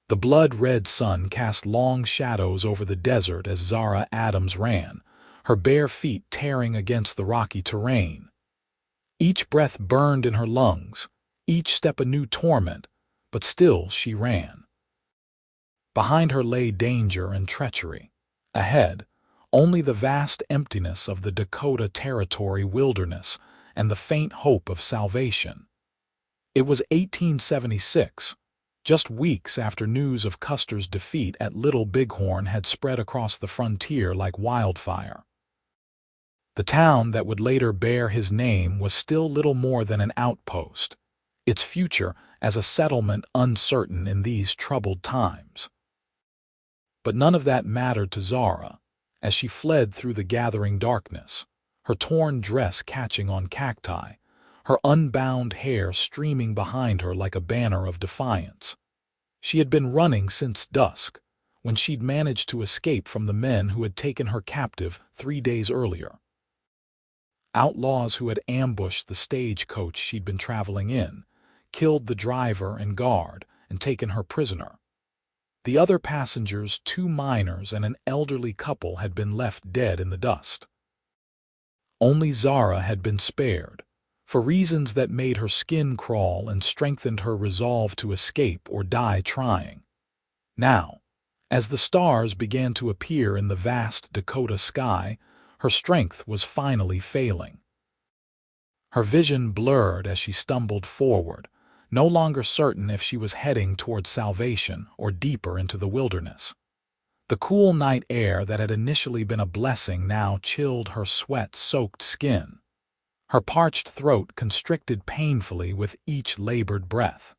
The blood-red sun cast long shadows over the desert as Zara Adams ran, her bare feet tearing against the rocky terrain. Each breath burned in her lungs, each step a new torment, but still she ran. Behind her lay danger and treachery. Ahead, only the vast emptiness of the Dakota Territory wilderness and the faint hope of salvation. It was 1876, just weeks after news of Custer's defeat at Little Bighorn had spread across the frontier like wildfire. The town that would later bear his name was still little more than an outpost, its future as a settlement uncertain in these troubled times. But none of that mattered to Zara, as she fled through the gathering darkness, her torn dress catching on cacti, her unbound hair streaming behind her like a banner of defiance. She had been running since dusk, when she'd managed to escape from the men who had taken her captive 3 days earlier. Outlaws who had ambushed the stagecoach she'd been traveling in, killed the driver and guard, and taken her prisoner. The other passengers, 2 minors and an elderly couple, had been left dead in the dust. Only Zara had been spared, for reasons that made her skin crawl and strengthened her resolve to escape or die trying. Now, as the stars began to appear in the vast Dakota sky, her strength was finally failing. Her vision blurred as she stumbled forward, no longer certain if she was heading toward salvation or deeper into the wilderness. The cool night air that had initially been a blessing now chilled her sweat-soaked skin. Her parched throat constricted painfully with each labored breath.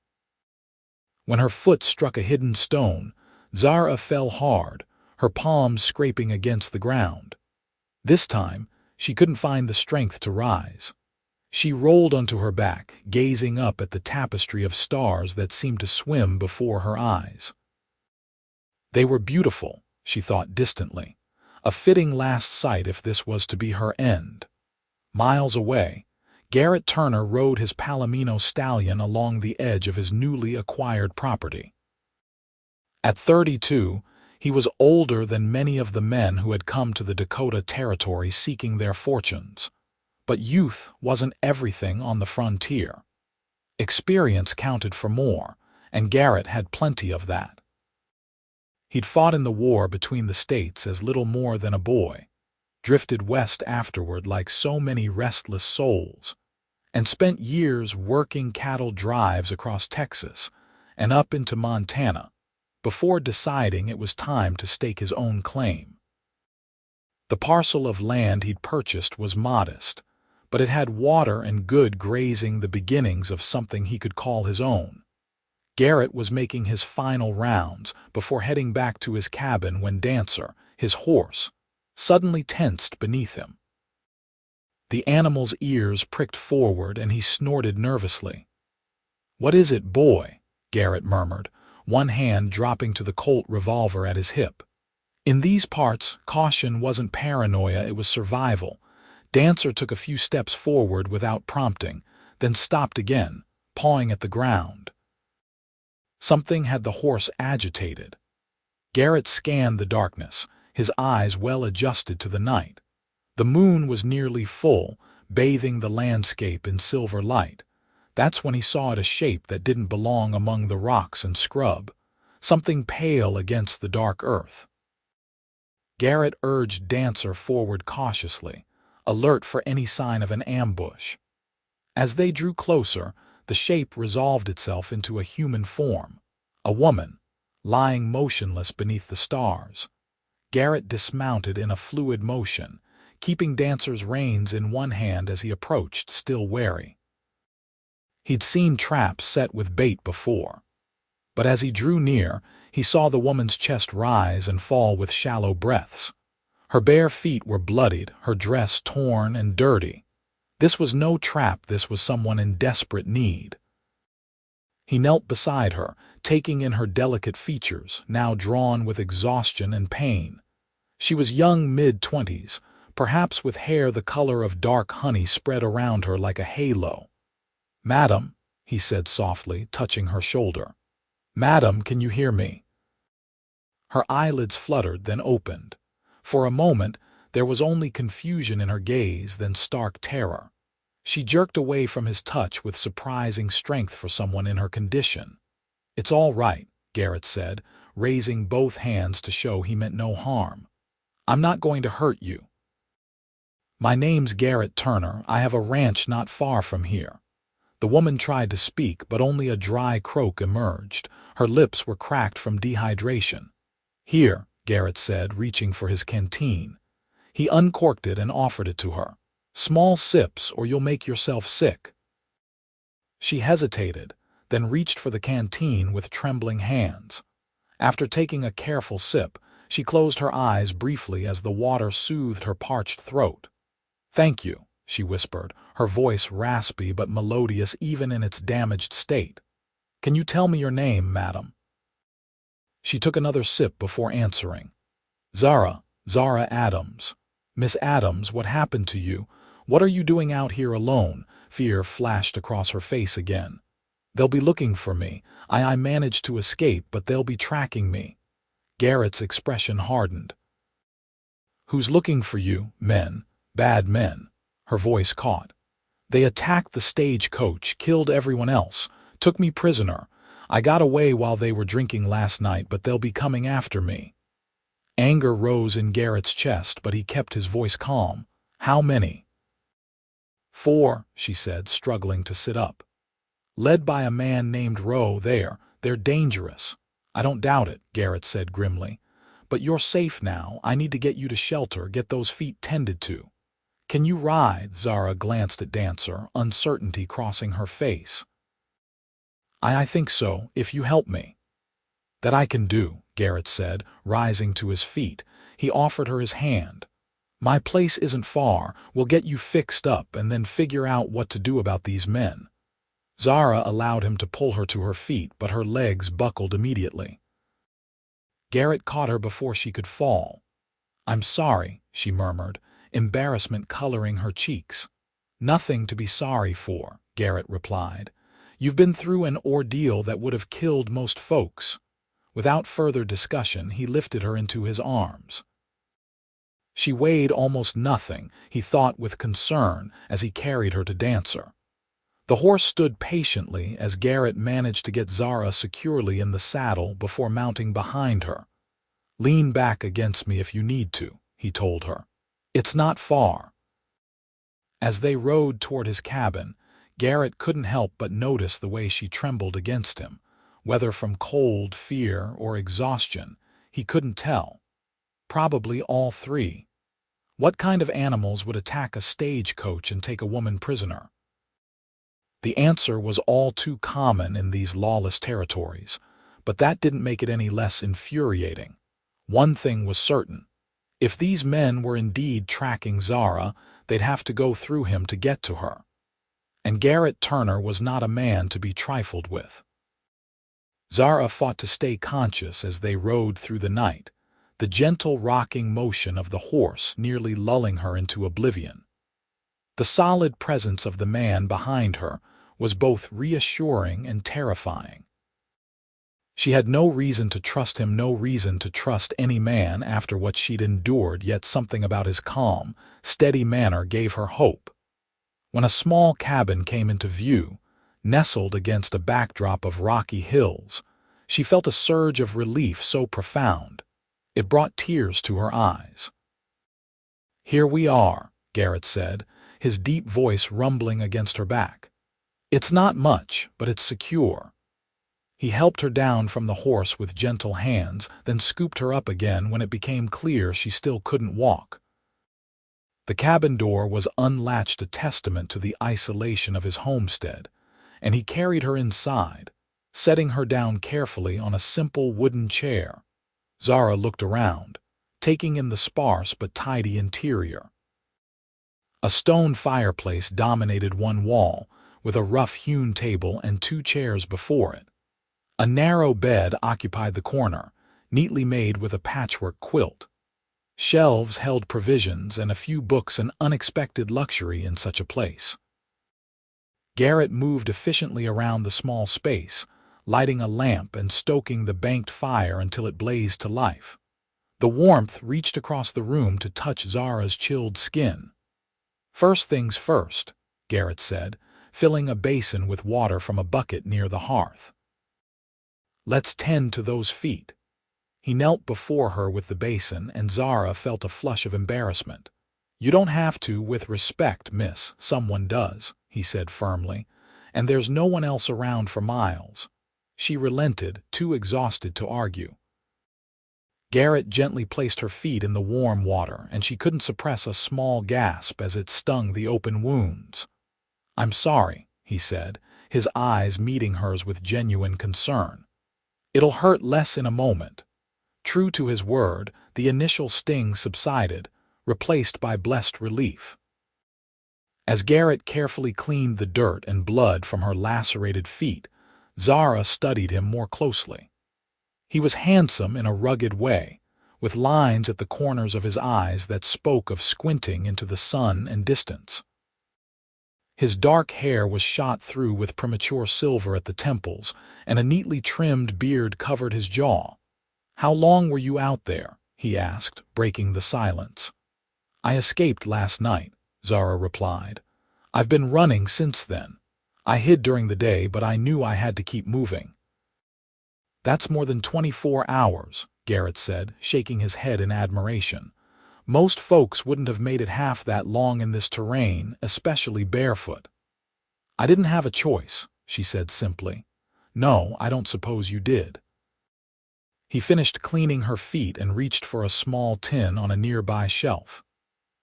When her foot struck a hidden stone, Zara fell hard, her palms scraping against the ground. This time, she couldn't find the strength to rise. She rolled onto her back, gazing up at the tapestry of stars that seemed to swim before her eyes. They were beautiful, she thought distantly, a fitting last sight if this was to be her end. Miles away, Garrett Turner rode his Palomino stallion along the edge of his newly acquired property. At 32, he was older than many of the men who had come to the Dakota Territory seeking their fortunes. But youth wasn't everything on the frontier. Experience counted for more, and Garrett had plenty of that. He'd fought in the war between the states as little more than a boy, drifted west afterward like so many restless souls, and spent years working cattle drives across Texas and up into Montana before deciding it was time to stake his own claim. The parcel of land he'd purchased was modest, but it had water and good grazing, the beginnings of something he could call his own. Garrett was making his final rounds before heading back to his cabin when Dancer, his horse, suddenly tensed beneath him. The animal's ears pricked forward and he snorted nervously. "What is it, boy?" Garrett murmured, one hand dropping to the Colt revolver at his hip. In these parts, caution wasn't paranoia, it was survival. Dancer took a few steps forward without prompting, then stopped again, pawing at the ground. Something had the horse agitated. Garrett scanned the darkness, his eyes well adjusted to the night. The moon was nearly full, bathing the landscape in silver light. That's when he saw it, a shape that didn't belong among the rocks and scrub, something pale against the dark earth. Garrett urged Dancer forward cautiously, alert for any sign of an ambush. As they drew closer, the shape resolved itself into a human form, a woman, lying motionless beneath the stars. Garrett dismounted in a fluid motion, keeping Dancer's reins in one hand as he approached, still wary. He'd seen traps set with bait before, but as he drew near, he saw the woman's chest rise and fall with shallow breaths. Her bare feet were bloodied, her dress torn and dirty. This was no trap, this was someone in desperate need. He knelt beside her, taking in her delicate features, now drawn with exhaustion and pain. She was young, mid-20s, perhaps with hair the color of dark honey spread around her like a halo. "Madam," he said softly, touching her shoulder. "Madam, can you hear me?" Her eyelids fluttered, then opened. For a moment, there was only confusion in her gaze, then stark terror. She jerked away from his touch with surprising strength for someone in her condition. "It's all right," Garrett said, raising both hands to show he meant no harm. "I'm not going to hurt you. My name's Garrett Turner. I have a ranch not far from here." The woman tried to speak, but only a dry croak emerged. Her lips were cracked from dehydration. "Here," Garrett said, reaching for his canteen. He uncorked it and offered it to her. "Small sips, or you'll make yourself sick." She hesitated, then reached for the canteen with trembling hands. After taking a careful sip, she closed her eyes briefly as the water soothed her parched throat. "Thank you," she whispered, her voice raspy but melodious even in its damaged state. "Can you tell me your name, madam?" She took another sip before answering. Zara Adams." "Miss Adams, what happened to you? What are you doing out here alone?" Fear flashed across her face again. "They'll be looking for me. I managed to escape, but they'll be tracking me." Garrett's expression hardened. "Who's looking for you? Men. Bad men." Her voice caught. "They attacked the stagecoach, killed everyone else, took me prisoner. I got away while they were drinking last night, but they'll be coming after me." Anger rose in Garrett's chest, but he kept his voice calm. "How many?" "4," she said, struggling to sit up. "Led by a man named Rowe. They're dangerous." "I don't doubt it," Garrett said grimly. "But you're safe now. I need to get you to shelter, get those feet tended to." "Can you ride?" Zara glanced at Dancer, uncertainty crossing her face. I think so, if you help me." "That I can do," Garrett said, rising to his feet. He offered her his hand. "My place isn't far. We'll get you fixed up and then figure out what to do about these men." Zara allowed him to pull her to her feet, but her legs buckled immediately. Garrett caught her before she could fall. "I'm sorry," she murmured, embarrassment coloring her cheeks. "Nothing to be sorry for," Garrett replied. "You've been through an ordeal that would have killed most folks." Without further discussion, he lifted her into his arms. She weighed almost nothing, he thought with concern, as he carried her to Dancer. The horse stood patiently as Garrett managed to get Zara securely in the saddle before mounting behind her. "Lean back against me if you need to," he told her. "It's not far." As they rode toward his cabin, Garrett couldn't help but notice the way she trembled against him. Whether from cold, fear, or exhaustion, he couldn't tell. Probably all three. What kind of animals would attack a stagecoach and take a woman prisoner? The answer was all too common in these lawless territories, but that didn't make it any less infuriating. One thing was certain. If these men were indeed tracking Zara, they'd have to go through him to get to her. And Garrett Turner was not a man to be trifled with. Zara fought to stay conscious as they rode through the night, the gentle rocking motion of the horse nearly lulling her into oblivion. The solid presence of the man behind her was both reassuring and terrifying. She had no reason to trust him, no reason to trust any man after what she'd endured, yet something about his calm, steady manner gave her hope. When a small cabin came into view, nestled against a backdrop of rocky hills, she felt a surge of relief so profound, it brought tears to her eyes. "Here we are," Garrett said, his deep voice rumbling against her back. "It's not much, but it's secure." He helped her down from the horse with gentle hands, then scooped her up again when it became clear she still couldn't walk. The cabin door was unlatched, a testament to the isolation of his homestead, and he carried her inside, setting her down carefully on a simple wooden chair. Zara looked around, taking in the sparse but tidy interior. A stone fireplace dominated one wall, with a rough-hewn table and 2 chairs before it. A narrow bed occupied the corner, neatly made with a patchwork quilt. Shelves held provisions and a few books, an unexpected luxury in such a place. Garrett moved efficiently around the small space, lighting a lamp and stoking the banked fire until it blazed to life. The warmth reached across the room to touch Zara's chilled skin. "First things first," Garrett said, filling a basin with water from a bucket near the hearth. "Let's tend to those feet." He knelt before her with the basin, and Zara felt a flush of embarrassment. "You don't have to, with respect, miss. Someone does," he said firmly, "and there's no one else around for miles." She relented, too exhausted to argue. Garrett gently placed her feet in the warm water, and she couldn't suppress a small gasp as it stung the open wounds. "I'm sorry," he said, his eyes meeting hers with genuine concern. "It'll hurt less in a moment." True to his word, the initial sting subsided, replaced by blessed relief. As Garrett carefully cleaned the dirt and blood from her lacerated feet, Zara studied him more closely. He was handsome in a rugged way, with lines at the corners of his eyes that spoke of squinting into the sun and distance. His dark hair was shot through with premature silver at the temples, and a neatly trimmed beard covered his jaw. "How long were you out there?" he asked, breaking the silence. "I escaped last night," Zara replied. "I've been running since then. I hid during the day, but I knew I had to keep moving." "That's more than 24 hours, Garrett said, shaking his head in admiration. "Most folks wouldn't have made it half that long in this terrain, especially barefoot." "I didn't have a choice," she said simply. "No, I don't suppose you did." He finished cleaning her feet and reached for a small tin on a nearby shelf.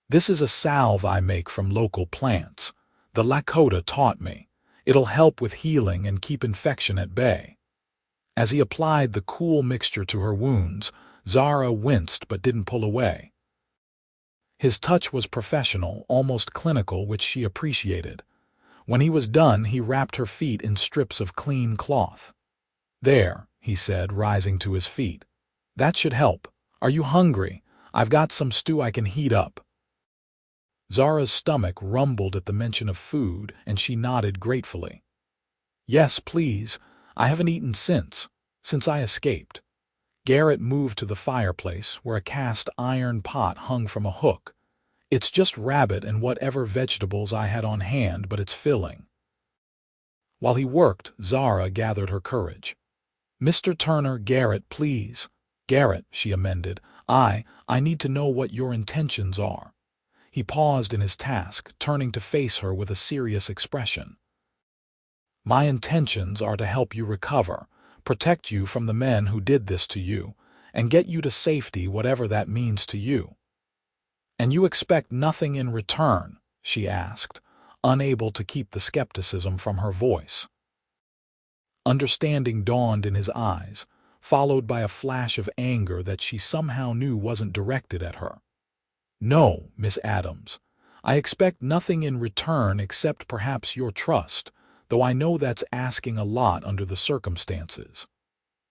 "This is a salve I make from local plants. The Lakota taught me. It'll help with healing and keep infection at bay." As he applied the cool mixture to her wounds, Zara winced but didn't pull away. His touch was professional, almost clinical, which she appreciated. When he was done, he wrapped her feet in strips of clean cloth. "There," he said, rising to his feet. "That should help. Are you hungry? I've got some stew I can heat up." Zara's stomach rumbled at the mention of food, and she nodded gratefully. "Yes, please. I haven't eaten since I escaped." Garrett moved to the fireplace, where a cast iron pot hung from a hook. "It's just rabbit and whatever vegetables I had on hand, but it's filling." While he worked, Zara gathered her courage. "Mr. Turner, Garrett, please." "Garrett," she amended. I need to know what your intentions are." He paused in his task, turning to face her with a serious expression. "My intentions are to help you recover, protect you from the men who did this to you, and get you to safety, whatever that means to you." "And you expect nothing in return?" she asked, unable to keep the skepticism from her voice. Understanding dawned in his eyes, followed by a flash of anger that she somehow knew wasn't directed at her. "No, Miss Adams. I expect nothing in return except perhaps your trust, though I know that's asking a lot under the circumstances."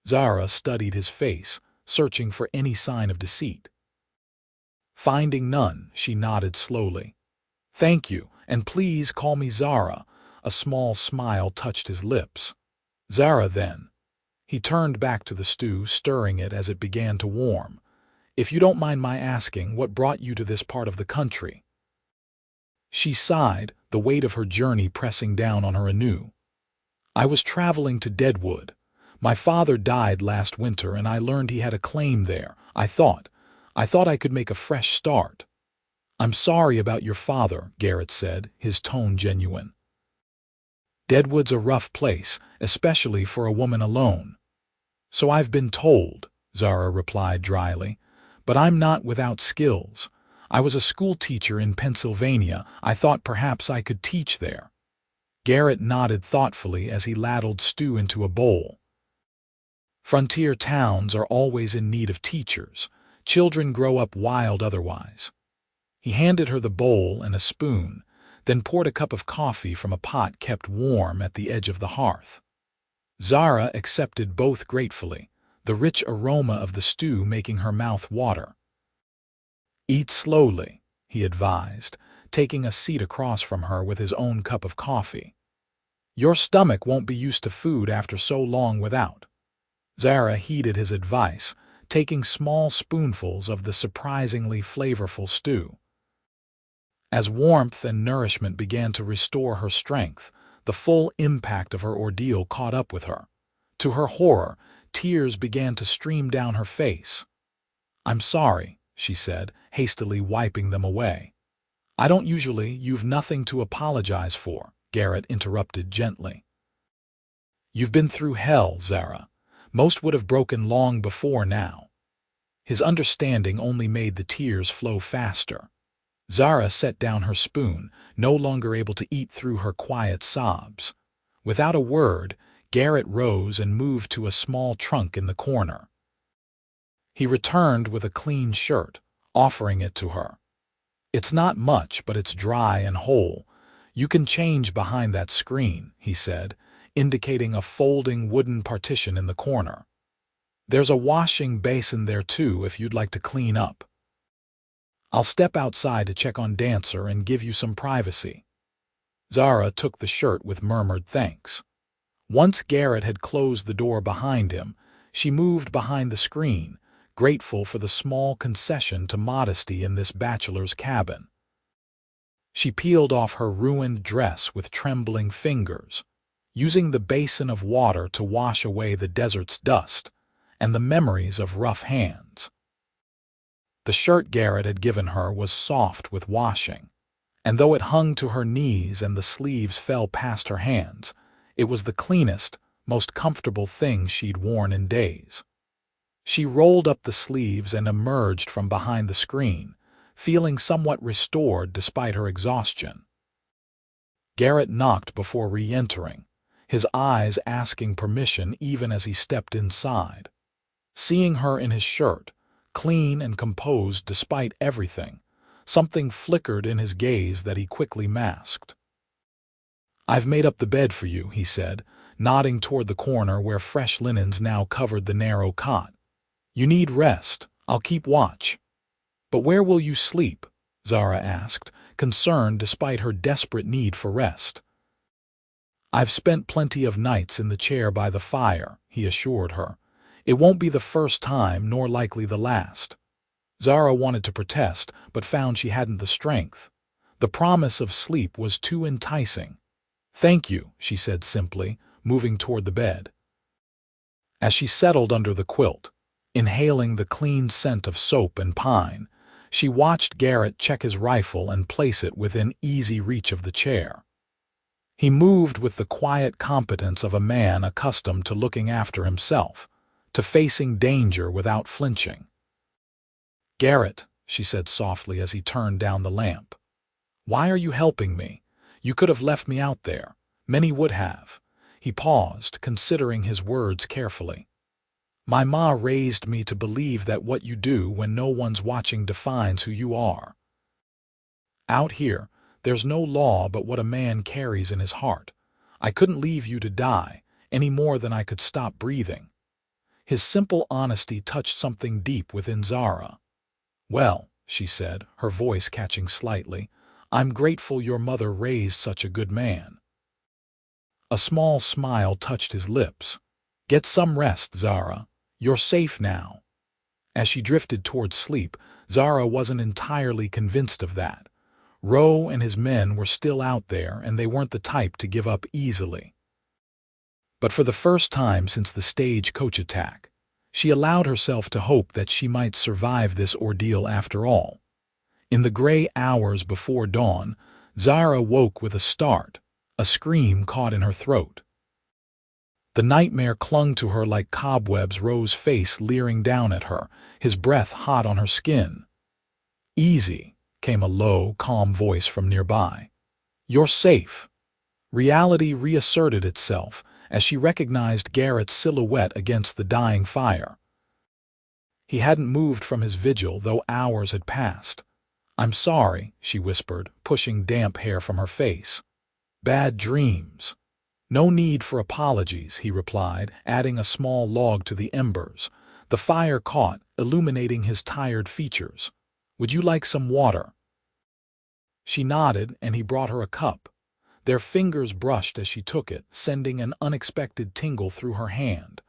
Zara studied his face, searching for any sign of deceit. Finding none, she nodded slowly. "Thank you, and please call me Zara." A small smile touched his lips. "Zara, then." He turned back to the stew, stirring it as it began to warm. "If you don't mind my asking, what brought you to this part of the country?" She sighed, the weight of her journey pressing down on her anew. "I was traveling to Deadwood. My father died last winter, and I learned he had a claim there. I thought I could make a fresh start." "I'm sorry about your father," Garrett said, his tone genuine. "Deadwood's a rough place, especially for a woman alone." "So I've been told," Zara replied dryly. "But I'm not without skills. I was a school teacher in Pennsylvania. I thought perhaps I could teach there." Garrett nodded thoughtfully as he ladled stew into a bowl. "Frontier towns are always in need of teachers. Children grow up wild otherwise." He handed her the bowl and a spoon, then poured a cup of coffee from a pot kept warm at the edge of the hearth. Zara accepted both gratefully, the rich aroma of the stew making her mouth water. "Eat slowly," he advised, taking a seat across from her with his own cup of coffee. Your stomach won't be used to food after so long without. Zara heeded his advice, taking small spoonfuls of the surprisingly flavorful stew. As warmth and nourishment began to restore her strength, the full impact of her ordeal caught up with her. To her horror, tears began to stream down her face. "I'm sorry," she said, hastily wiping them away. "I don't usually. You've nothing to apologize for," Garrett interrupted gently. "You've been through hell, Zara. Most would have broken long before now." His understanding only made the tears flow faster. Zara set down her spoon, no longer able to eat through her quiet sobs. Without a word, Garrett rose and moved to a small trunk in the corner. He returned with a clean shirt, offering it to her. "It's not much, but it's dry and whole. You can change behind that screen," he said, indicating a folding wooden partition in the corner. "There's a washing basin there too if you'd like to clean up. I'll step outside to check on Dancer and give you some privacy." Zara took the shirt with murmured thanks. Once Garrett had closed the door behind him, she moved behind the screen, grateful for the small concession to modesty in this bachelor's cabin. She peeled off her ruined dress with trembling fingers, using the basin of water to wash away the desert's dust and the memories of rough hands. The shirt Garrett had given her was soft with washing, and though it hung to her knees and the sleeves fell past her hands, it was the cleanest, most comfortable thing she'd worn in days. She rolled up the sleeves and emerged from behind the screen, feeling somewhat restored despite her exhaustion. Garrett knocked before re-entering, his eyes asking permission even as he stepped inside. Seeing her in his shirt, clean and composed despite everything, something flickered in his gaze that he quickly masked. "I've made up the bed for you," he said, nodding toward the corner where fresh linens now covered the narrow cot. "You need rest. I'll keep watch." "But where will you sleep?" Zara asked, concerned despite her desperate need for rest. "I've spent plenty of nights in the chair by the fire," he assured her. "It won't be the first time, nor likely the last." Zara wanted to protest, but found she hadn't the strength. The promise of sleep was too enticing. "Thank you," she said simply, moving toward the bed. As she settled under the quilt, inhaling the clean scent of soap and pine, she watched Garrett check his rifle and place it within easy reach of the chair. He moved with the quiet competence of a man accustomed to looking after himself, to facing danger without flinching. "Garrett," she said softly as he turned down the lamp, "why are you helping me? You could have left me out there. Many would have." He paused, considering his words carefully. "My ma raised me to believe that what you do when no one's watching defines who you are. Out here, there's no law but what a man carries in his heart. I couldn't leave you to die, any more than I could stop breathing." His simple honesty touched something deep within Zara. "Well," she said, her voice catching slightly, "I'm grateful your mother raised such a good man." A small smile touched his lips. "Get some rest, Zara. You're safe now." As she drifted toward sleep, Zara wasn't entirely convinced of that. Rowe and his men were still out there, and they weren't the type to give up easily. But for the first time since the stagecoach attack, she allowed herself to hope that she might survive this ordeal after all. In the gray hours before dawn, Zara woke with a start, a scream caught in her throat. The nightmare clung to her like cobwebs, Rowe's face leering down at her, his breath hot on her skin. "Easy," came a low, calm voice from nearby. "You're safe." Reality reasserted itself as she recognized Garrett's silhouette against the dying fire. He hadn't moved from his vigil, though hours had passed. "I'm sorry," she whispered, pushing damp hair from her face. "Bad dreams." "No need for apologies," he replied, adding a small log to the embers. The fire caught, illuminating his tired features. "Would you like some water?" She nodded, and he brought her a cup. Their fingers brushed as she took it, sending an unexpected tingle through her hand.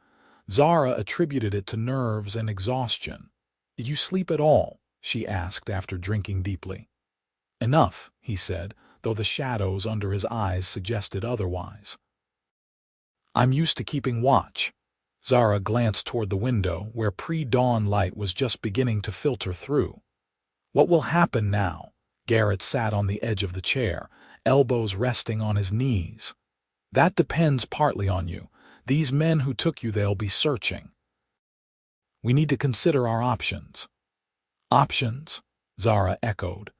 Zara attributed it to nerves and exhaustion. "Did you sleep at all?" she asked after drinking deeply. "Enough," he said, though the shadows under his eyes suggested otherwise. "I'm used to keeping watch." Zara glanced toward the window, where pre-dawn light was just beginning to filter through. "What will happen now?" Garrett sat on the edge of the chair, elbows resting on his knees. "That depends partly on you. These men who took you, they'll be searching. We need to consider our options." "Options?" Zara echoed.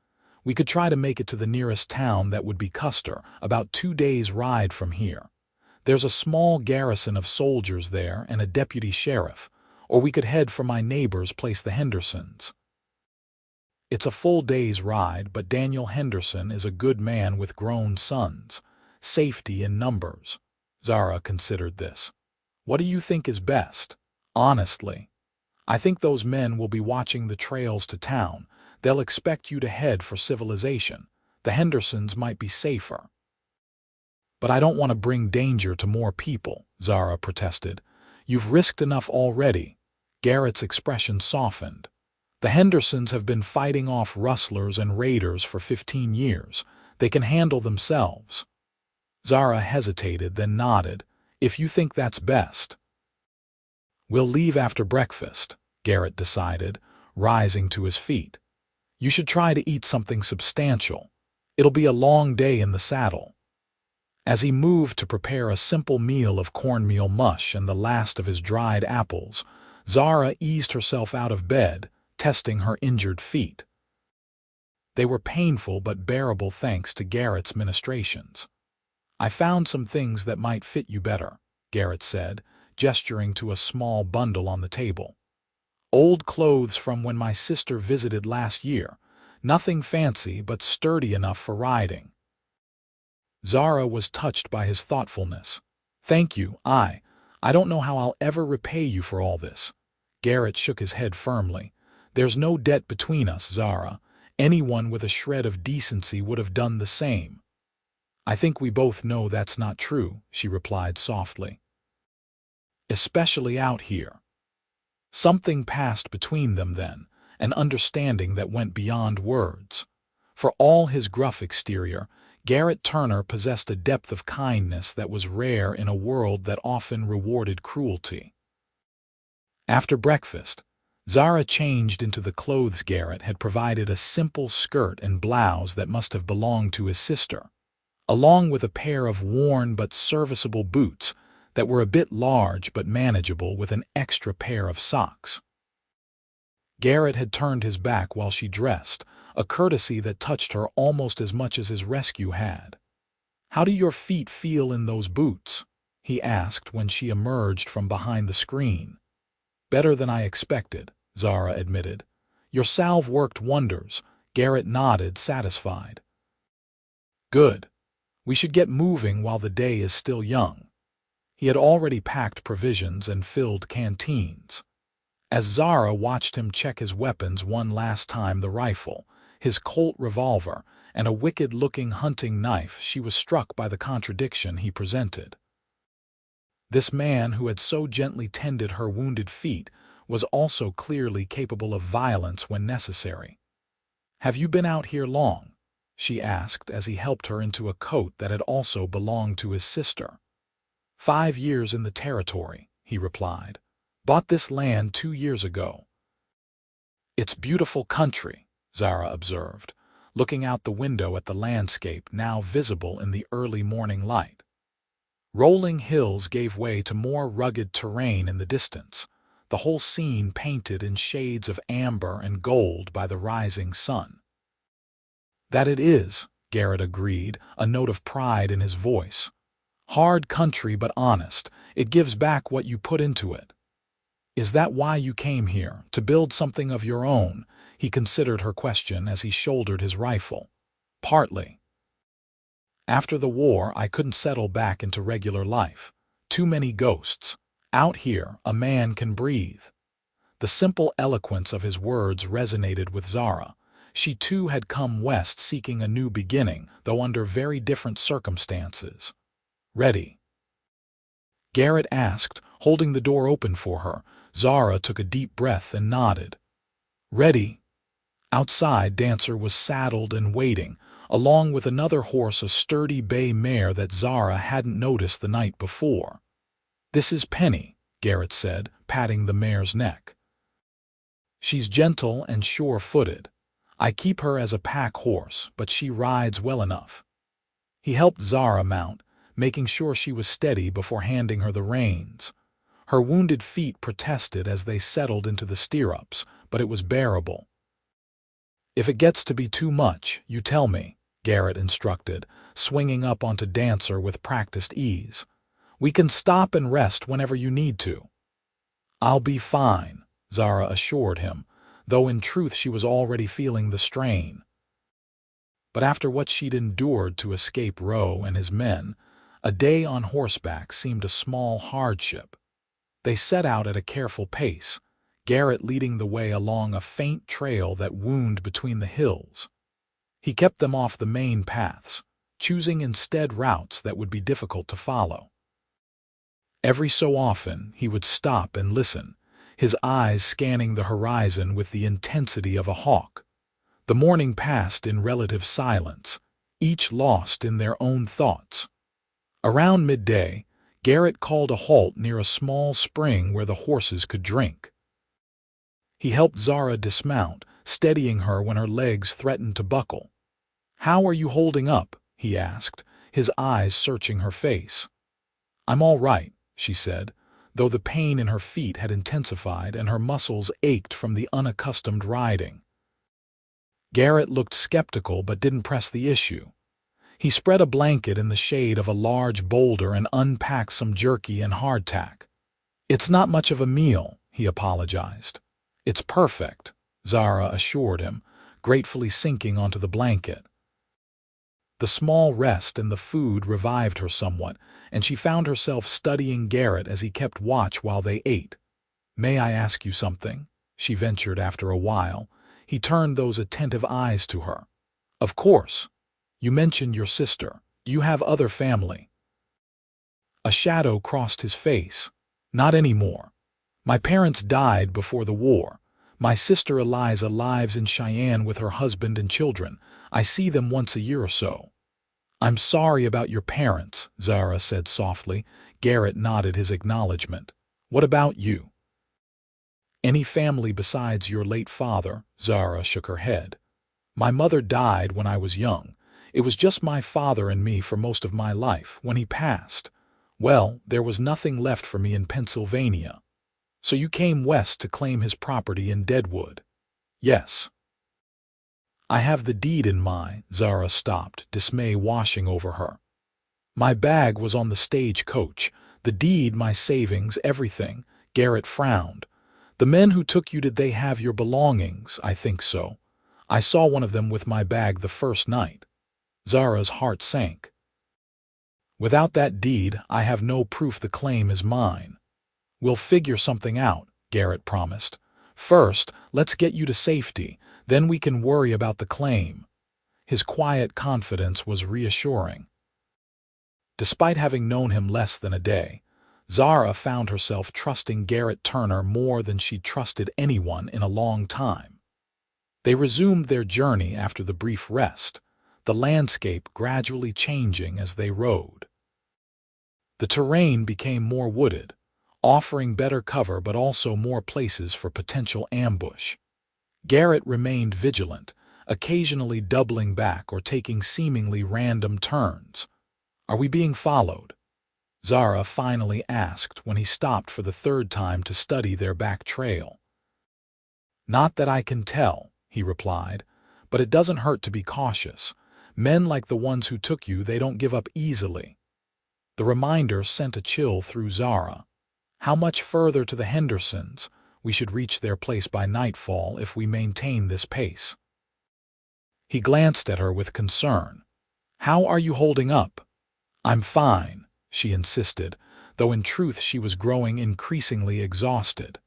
"We could try to make it to the nearest town, that would be Custer, about 2 days' ride from here. There's a small garrison of soldiers there and a deputy sheriff, or we could head for my neighbor's place, the Hendersons. It's a full day's ride, but Daniel Henderson is a good man with grown sons. Safety in numbers." Zara considered this. "What do you think is best?" "Honestly, I think those men will be watching the trails to town. They'll expect you to head for civilization. The Hendersons might be safer." "But I don't want to bring danger to more people," Zara protested. "You've risked enough already." Garrett's expression softened. "The Hendersons have been fighting off rustlers and raiders for 15 years. They can handle themselves." Zara hesitated, then nodded. "If you think that's best." "We'll leave after breakfast," Garrett decided, rising to his feet. "You should try to eat something substantial. It'll be a long day in the saddle." As he moved to prepare a simple meal of cornmeal mush and the last of his dried apples, Zara eased herself out of bed, testing her injured feet. They were painful but bearable thanks to Garrett's ministrations. "I found some things that might fit you better," Garrett said, gesturing to a small bundle on the table. "Old clothes from when my sister visited last year. Nothing fancy, but sturdy enough for riding." Zara was touched by his thoughtfulness. "Thank you. I don't know how I'll ever repay you for all this." Garrett shook his head firmly. "There's no debt between us, Zara. Anyone with a shred of decency would have done the same." "I think we both know that's not true," she replied softly. "Especially out here." Something passed between them then, an understanding that went beyond words. For all his gruff exterior, Garrett Turner possessed a depth of kindness that was rare in a world that often rewarded cruelty. After breakfast, Zara changed into the clothes Garrett had provided, a simple skirt and blouse that must have belonged to his sister, along with a pair of worn but serviceable boots that were a bit large but manageable, with an extra pair of socks. Garrett had turned his back while she dressed, a courtesy that touched her almost as much as his rescue had. "How do your feet feel in those boots?" he asked when she emerged from behind the screen. "Better than I expected," Zara admitted. "Your salve worked wonders." Garrett nodded, satisfied. "Good. We should get moving while the day is still young." He had already packed provisions and filled canteens. As Zara watched him check his weapons one last time, the rifle, his Colt revolver, and a wicked-looking hunting knife, she was struck by the contradiction he presented. This man who had so gently tended her wounded feet was also clearly capable of violence when necessary. "Have you been out here long?" she asked as he helped her into a coat that had also belonged to his sister. 5 years in the territory," he replied. "Bought this land 2 years ago." "It's beautiful country," Zara observed, looking out the window at the landscape now visible in the early morning light. Rolling hills gave way to more rugged terrain in the distance, the whole scene painted in shades of amber and gold by the rising sun. "That it is," Garrett agreed, a note of pride in his voice. "Hard country but honest. It gives back what you put into it." "Is that why you came here, to build something of your own?" He considered her question as he shouldered his rifle. "Partly. After the war, I couldn't settle back into regular life. Too many ghosts. Out here, a man can breathe." The simple eloquence of his words resonated with Zara. She too had come west seeking a new beginning, though under very different circumstances. "Ready?" Garrett asked, holding the door open for her. Zara took a deep breath and nodded. "Ready." Outside, Dancer was saddled and waiting, along with another horse, a sturdy bay mare that Zara hadn't noticed the night before. "This is Penny," Garrett said, patting the mare's neck. "She's gentle and sure-footed. I keep her as a pack horse, but she rides well enough." He helped Zara mount, making sure she was steady before handing her the reins. Her wounded feet protested as they settled into the stirrups, but it was bearable. "If it gets to be too much, you tell me," Garrett instructed, swinging up onto Dancer with practiced ease. "We can stop and rest whenever you need to." "I'll be fine," Zara assured him, though in truth she was already feeling the strain. But after what she'd endured to escape Rowe and his men, a day on horseback seemed a small hardship. They set out at a careful pace, Garrett leading the way along a faint trail that wound between the hills. He kept them off the main paths, choosing instead routes that would be difficult to follow. Every so often he would stop and listen, his eyes scanning the horizon with the intensity of a hawk. The morning passed in relative silence, each lost in their own thoughts. Around midday, Garrett called a halt near a small spring where the horses could drink. He helped Zara dismount, steadying her when her legs threatened to buckle. "How are you holding up?" he asked, his eyes searching her face. "I'm all right," she said, though the pain in her feet had intensified and her muscles ached from the unaccustomed riding. Garrett looked skeptical but didn't press the issue. He spread a blanket in the shade of a large boulder and unpacked some jerky and hardtack. "It's not much of a meal," he apologized. "It's perfect," Zara assured him, gratefully sinking onto the blanket. The small rest and the food revived her somewhat, and she found herself studying Garrett as he kept watch while they ate. "May I ask you something?" she ventured after a while. He turned those attentive eyes to her. "Of course. You mentioned your sister. Do you have other family?" A shadow crossed his face. "Not anymore. My parents died before the war. My sister Eliza lives in Cheyenne with her husband and children. I see them once a year or so." "I'm sorry about your parents," Zara said softly. Garrett nodded his acknowledgement. "What about you?" "Any family besides your late father?" Zara shook her head. "My mother died when I was young. It was just my father and me for most of my life. When he passed, well, there was nothing left for me in Pennsylvania. So you came west to claim his property in Deadwood?" "Yes." "I have the deed in my—" Zara stopped, dismay washing over her. "My bag was on the stage-coach. The deed, my savings, everything." Garrett frowned. "The men who took you, did they have your belongings?" "I think so. I saw one of them with my bag the first night." Zara's heart sank. "Without that deed, I have no proof the claim is mine." "We'll figure something out," Garrett promised. "First, let's get you to safety, then we can worry about the claim." His quiet confidence was reassuring. Despite having known him less than a day, Zara found herself trusting Garrett Turner more than she'd trusted anyone in a long time. They resumed their journey after the brief rest, the landscape gradually changing as they rode. The terrain became more wooded, offering better cover but also more places for potential ambush. Garrett remained vigilant, occasionally doubling back or taking seemingly random turns. "Are we being followed?" Zara finally asked when he stopped for the third time to study their back trail. "Not that I can tell," he replied, "but it doesn't hurt to be cautious. Men like the ones who took you, they don't give up easily." The reminder sent a chill through Zara. How much further to the Hendersons? We should reach their place by nightfall if we maintain this pace. He glanced at her with concern. "How are you holding up?" "I'm fine," she insisted, though in truth she was growing increasingly exhausted.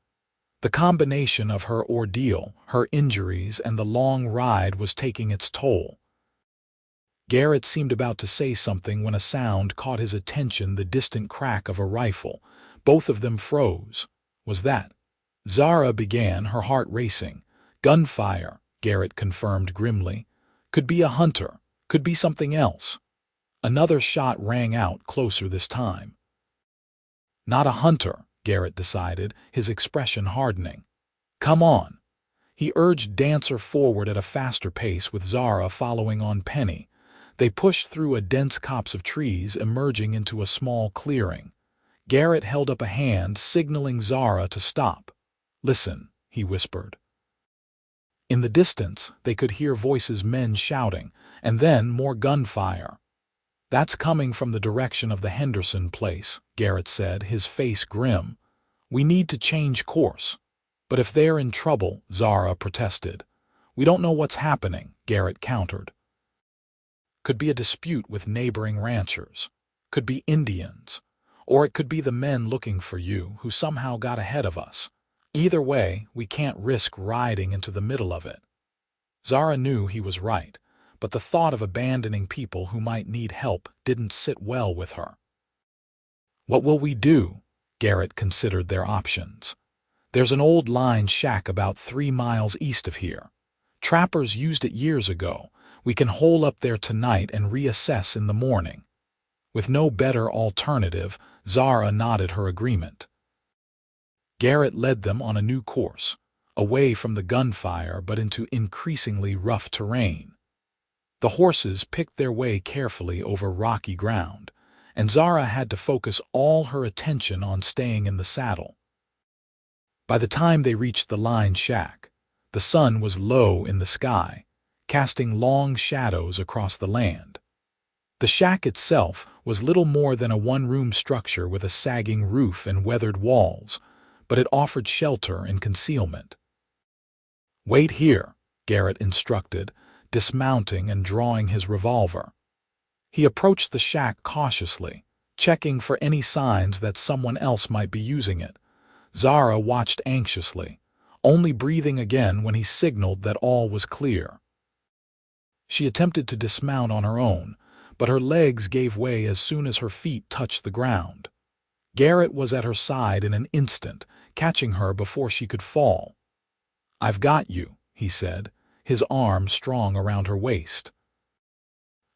The combination of her ordeal, her injuries, and the long ride was taking its toll. Garrett seemed about to say something when a sound caught his attention, the distant crack of a rifle. Both of them froze. Was that? Zara began, her heart racing. Gunfire, Garrett confirmed grimly. Could be a hunter, could be something else. Another shot rang out, closer this time. Not a hunter, Garrett decided, his expression hardening. Come on. He urged Dancer forward at a faster pace, with Zara following on Penny. They pushed through a dense copse of trees, emerging into a small clearing. Garrett held up a hand, signaling Zara to stop. Listen, he whispered. In the distance, they could hear voices, men shouting, and then more gunfire. That's coming from the direction of the Henderson place, Garrett said, his face grim. We need to change course. But if they're in trouble, Zara protested. We don't know what's happening, Garrett countered. Could be a dispute with neighboring ranchers. Could be Indians. Or it could be the men looking for you who somehow got ahead of us. Either way, we can't risk riding into the middle of it. Zara knew he was right, but the thought of abandoning people who might need help didn't sit well with her. What will we do? Garrett considered their options. There's an old line shack about 3 miles east of here. Trappers used it years ago. We can hole up there tonight and reassess in the morning. With no better alternative, Zara nodded her agreement. Garrett led them on a new course, away from the gunfire but into increasingly rough terrain. The horses picked their way carefully over rocky ground, and Zara had to focus all her attention on staying in the saddle. By the time they reached the line shack, the sun was low in the sky, casting long shadows across the land. The shack itself was little more than a one-room structure with a sagging roof and weathered walls, but it offered shelter and concealment. Wait here, Garrett instructed, dismounting and drawing his revolver. He approached the shack cautiously, checking for any signs that someone else might be using it. Zara watched anxiously, only breathing again when he signaled that all was clear. She attempted to dismount on her own, but her legs gave way as soon as her feet touched the ground. Garrett was at her side in an instant, catching her before she could fall. I've got you, he said, his arm strong around her waist.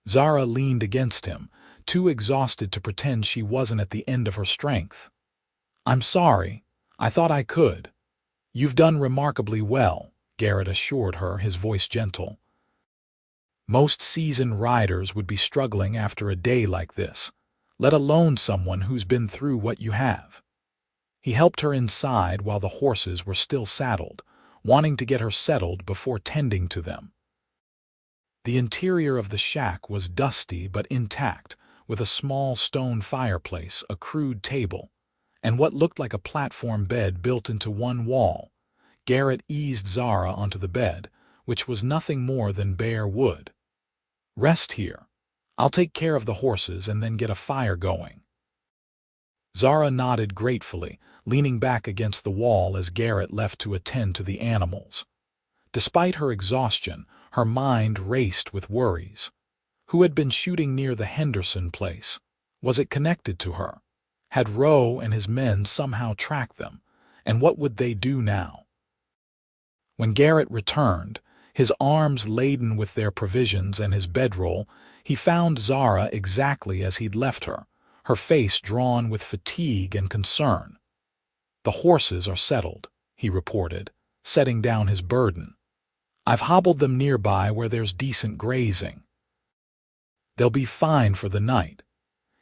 Zara leaned against him, too exhausted to pretend she wasn't at the end of her strength. I'm sorry. I thought I could. You've done remarkably well, Garrett assured her, his voice gentle. Most seasoned riders would be struggling after a day like this, let alone someone who's been through what you have. He helped her inside while the horses were still saddled, wanting to get her settled before tending to them. The interior of the shack was dusty but intact, with a small stone fireplace, a crude table, and what looked like a platform bed built into one wall. Garrett eased Zara onto the bed, which was nothing more than bare wood. Rest here. I'll take care of the horses and then get a fire going. Zara nodded gratefully, leaning back against the wall as Garrett left to attend to the animals. Despite her exhaustion, her mind raced with worries. Who had been shooting near the Henderson place? Was it connected to her? Had Rowe and his men somehow tracked them? And what would they do now? When Garrett returned, his arms laden with their provisions and his bedroll, he found Zara exactly as he'd left her, her face drawn with fatigue and concern. The horses are settled, he reported, setting down his burden. I've hobbled them nearby where there's decent grazing. They'll be fine for the night.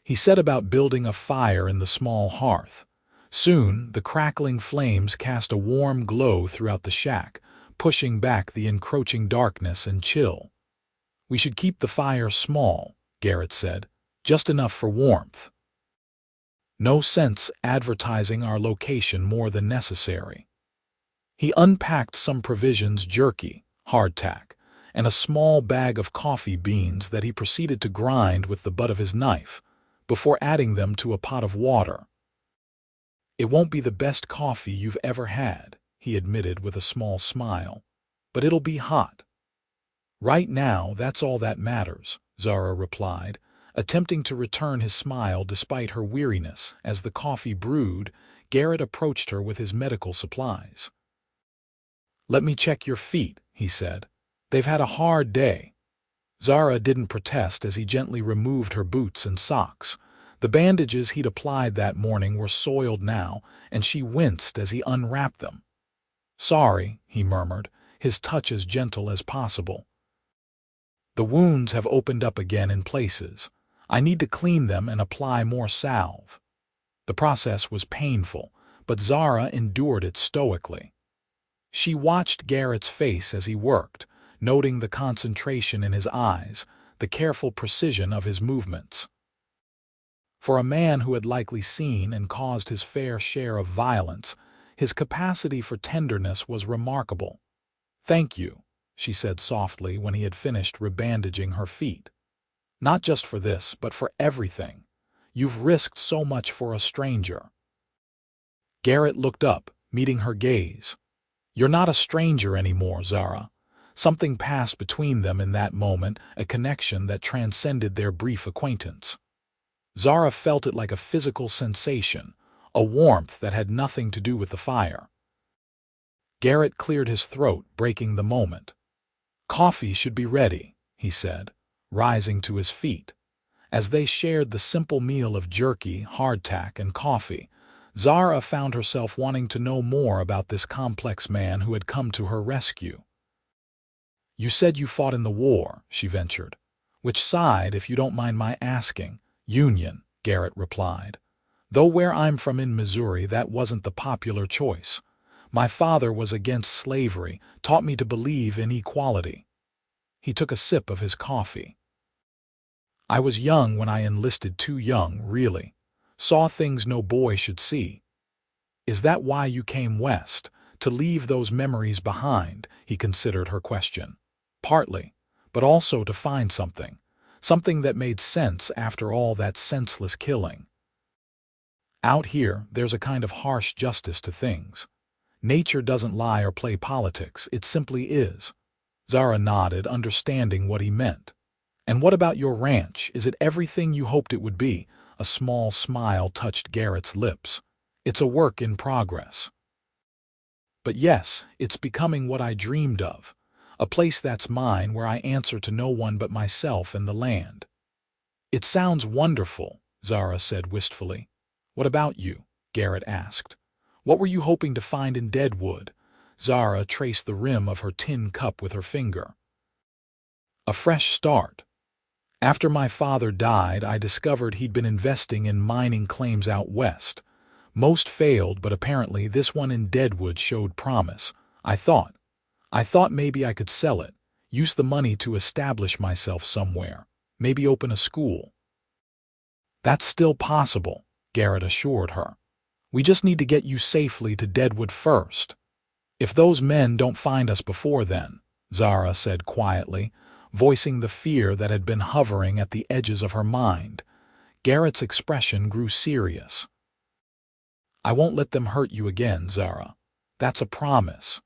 He set about building a fire in the small hearth. Soon, the crackling flames cast a warm glow throughout the shack, pushing back the encroaching darkness and chill. We should keep the fire small, Garrett said, just enough for warmth. No sense advertising our location more than necessary. He unpacked some provisions, jerky, hardtack, and a small bag of coffee beans that he proceeded to grind with the butt of his knife, before adding them to a pot of water. It won't be the best coffee you've ever had, he admitted with a small smile. "But it'll be hot." "Right now, that's all that matters," Zara replied, attempting to return his smile despite her weariness. As the coffee brewed, Garrett approached her with his medical supplies. "Let me check your feet," he said. "They've had a hard day." Zara didn't protest as he gently removed her boots and socks. The bandages he'd applied that morning were soiled now, and she winced as he unwrapped them. "Sorry," he murmured, his touch as gentle as possible. "The wounds have opened up again in places. I need to clean them and apply more salve." The process was painful, but Zara endured it stoically. She watched Garrett's face as he worked, noting the concentration in his eyes, the careful precision of his movements. For a man who had likely seen and caused his fair share of violence, his capacity for tenderness was remarkable. "Thank you," she said softly when he had finished rebandaging her feet. "Not just for this, but for everything. You've risked so much for a stranger." Garrett looked up, meeting her gaze. "You're not a stranger anymore, Zara." Something passed between them in that moment, a connection that transcended their brief acquaintance. Zara felt it like a physical sensation, a warmth that had nothing to do with the fire. Garrett cleared his throat, breaking the moment. "Coffee should be ready," he said, rising to his feet. As they shared the simple meal of jerky, hardtack, and coffee, Zara found herself wanting to know more about this complex man who had come to her rescue. "You said you fought in the war," she ventured. "Which side, if you don't mind my asking?" "Union," Garrett replied. "Though where I'm from in Missouri, that wasn't the popular choice. My father was against slavery, taught me to believe in equality." He took a sip of his coffee. "I was young when I enlisted, too young, really. Saw things no boy should see." "Is that why you came west? To leave those memories behind?" He considered her question. "Partly, but also to find something. Something that made sense after all that senseless killing. Out here, there's a kind of harsh justice to things. Nature doesn't lie or play politics, it simply is." Zara nodded, understanding what he meant. "And what about your ranch? Is it everything you hoped it would be?" A small smile touched Garrett's lips. "It's a work in progress. But yes, it's becoming what I dreamed of. A place that's mine where I answer to no one but myself and the land." "It sounds wonderful," Zara said wistfully. "What about you?" Garrett asked. "What were you hoping to find in Deadwood?" Zara traced the rim of her tin cup with her finger. "A fresh start. After my father died, I discovered he'd been investing in mining claims out west. Most failed, but apparently this one in Deadwood showed promise. I thought maybe I could sell it, use the money to establish myself somewhere, maybe open a school." "That's still possible," Garrett assured her. "We just need to get you safely to Deadwood first." "If those men don't find us before then," Zara said quietly, voicing the fear that had been hovering at the edges of her mind. Garrett's expression grew serious. "I won't let them hurt you again, Zara. That's a promise."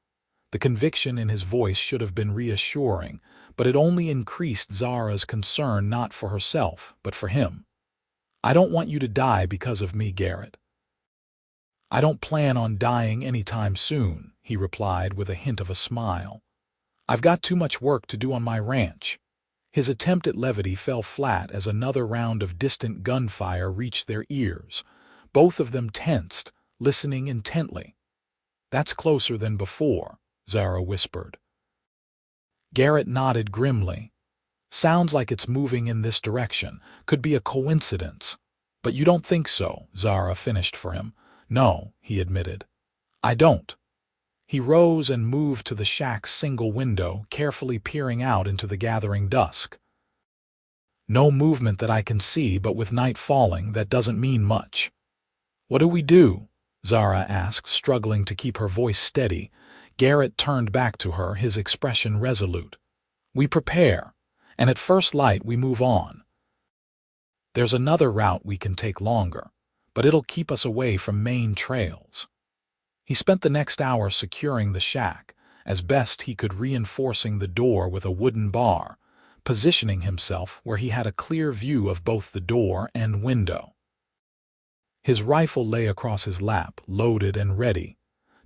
The conviction in his voice should have been reassuring, but it only increased Zara's concern, not for herself, but for him. "I don't want you to die because of me, Garrett." "I don't plan on dying anytime soon," he replied with a hint of a smile. "I've got too much work to do on my ranch." His attempt at levity fell flat as another round of distant gunfire reached their ears. Both of them tensed, listening intently. "That's closer than before," Zara whispered. Garrett nodded grimly. "Sounds like it's moving in this direction. Could be a coincidence." "But you don't think so," Zara finished for him. "No," he admitted. "I don't." He rose and moved to the shack's single window, carefully peering out into the gathering dusk. "No movement that I can see, but with night falling, that doesn't mean much." "What do we do?" Zara asked, struggling to keep her voice steady. Garrett turned back to her, his expression resolute. "We prepare, and at first light we move on. There's another route we can take longer, but it'll keep us away from main trails." He spent the next hour securing the shack, as best he could, reinforcing the door with a wooden bar, positioning himself where he had a clear view of both the door and window. His rifle lay across his lap, loaded and ready.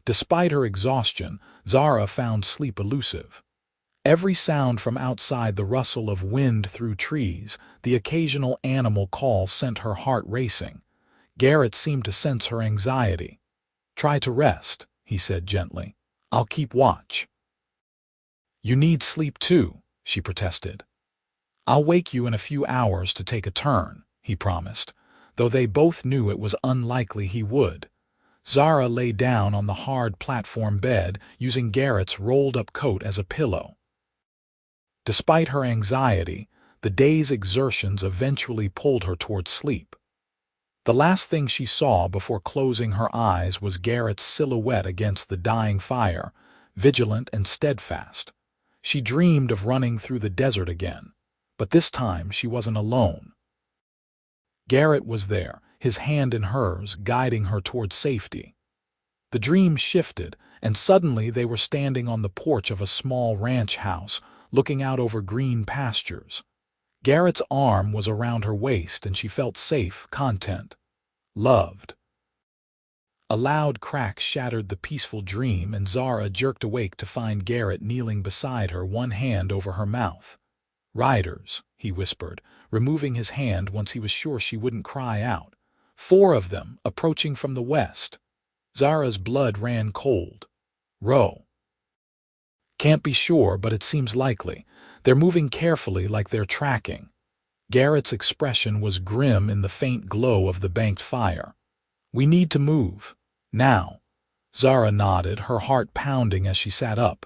Despite her exhaustion, Zara found sleep elusive. Every sound from outside, the rustle of wind through trees, the occasional animal call, sent her heart racing. Garrett seemed to sense her anxiety. "Try to rest," he said gently. "I'll keep watch." "You need sleep too," she protested. "I'll wake you in a few hours to take a turn," he promised, though they both knew it was unlikely he would. Zara lay down on the hard platform bed, using Garrett's rolled-up coat as a pillow. Despite her anxiety, the day's exertions eventually pulled her toward sleep. The last thing she saw before closing her eyes was Garrett's silhouette against the dying fire, vigilant and steadfast. She dreamed of running through the desert again, but this time she wasn't alone. Garrett was there, his hand in hers, guiding her toward safety. The dream shifted, and suddenly they were standing on the porch of a small ranch house, looking out over green pastures. Garrett's arm was around her waist, and she felt safe, content, loved. A loud crack shattered the peaceful dream, and Zara jerked awake to find Garrett kneeling beside her, one hand over her mouth. "Riders," he whispered, removing his hand once he was sure she wouldn't cry out. "4 of them, approaching from the west." Zara's blood ran cold. "Row." "Can't be sure, but it seems likely. They're moving carefully, like they're tracking." Garrett's expression was grim in the faint glow of the banked fire. "We need to move. Now." Zara nodded, her heart pounding as she sat up.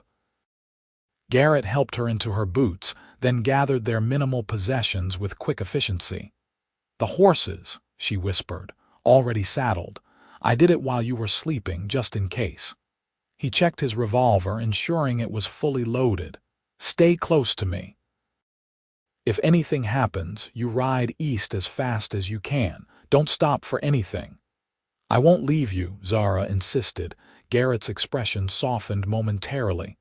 Garrett helped her into her boots, then gathered their minimal possessions with quick efficiency. "The horses," she whispered, "already saddled. I did it while you were sleeping, just in case." He checked his revolver, ensuring it was fully loaded. "Stay close to me. If anything happens, you ride east as fast as you can. Don't stop for anything." "I won't leave you," Zara insisted. Garrett's expression softened momentarily.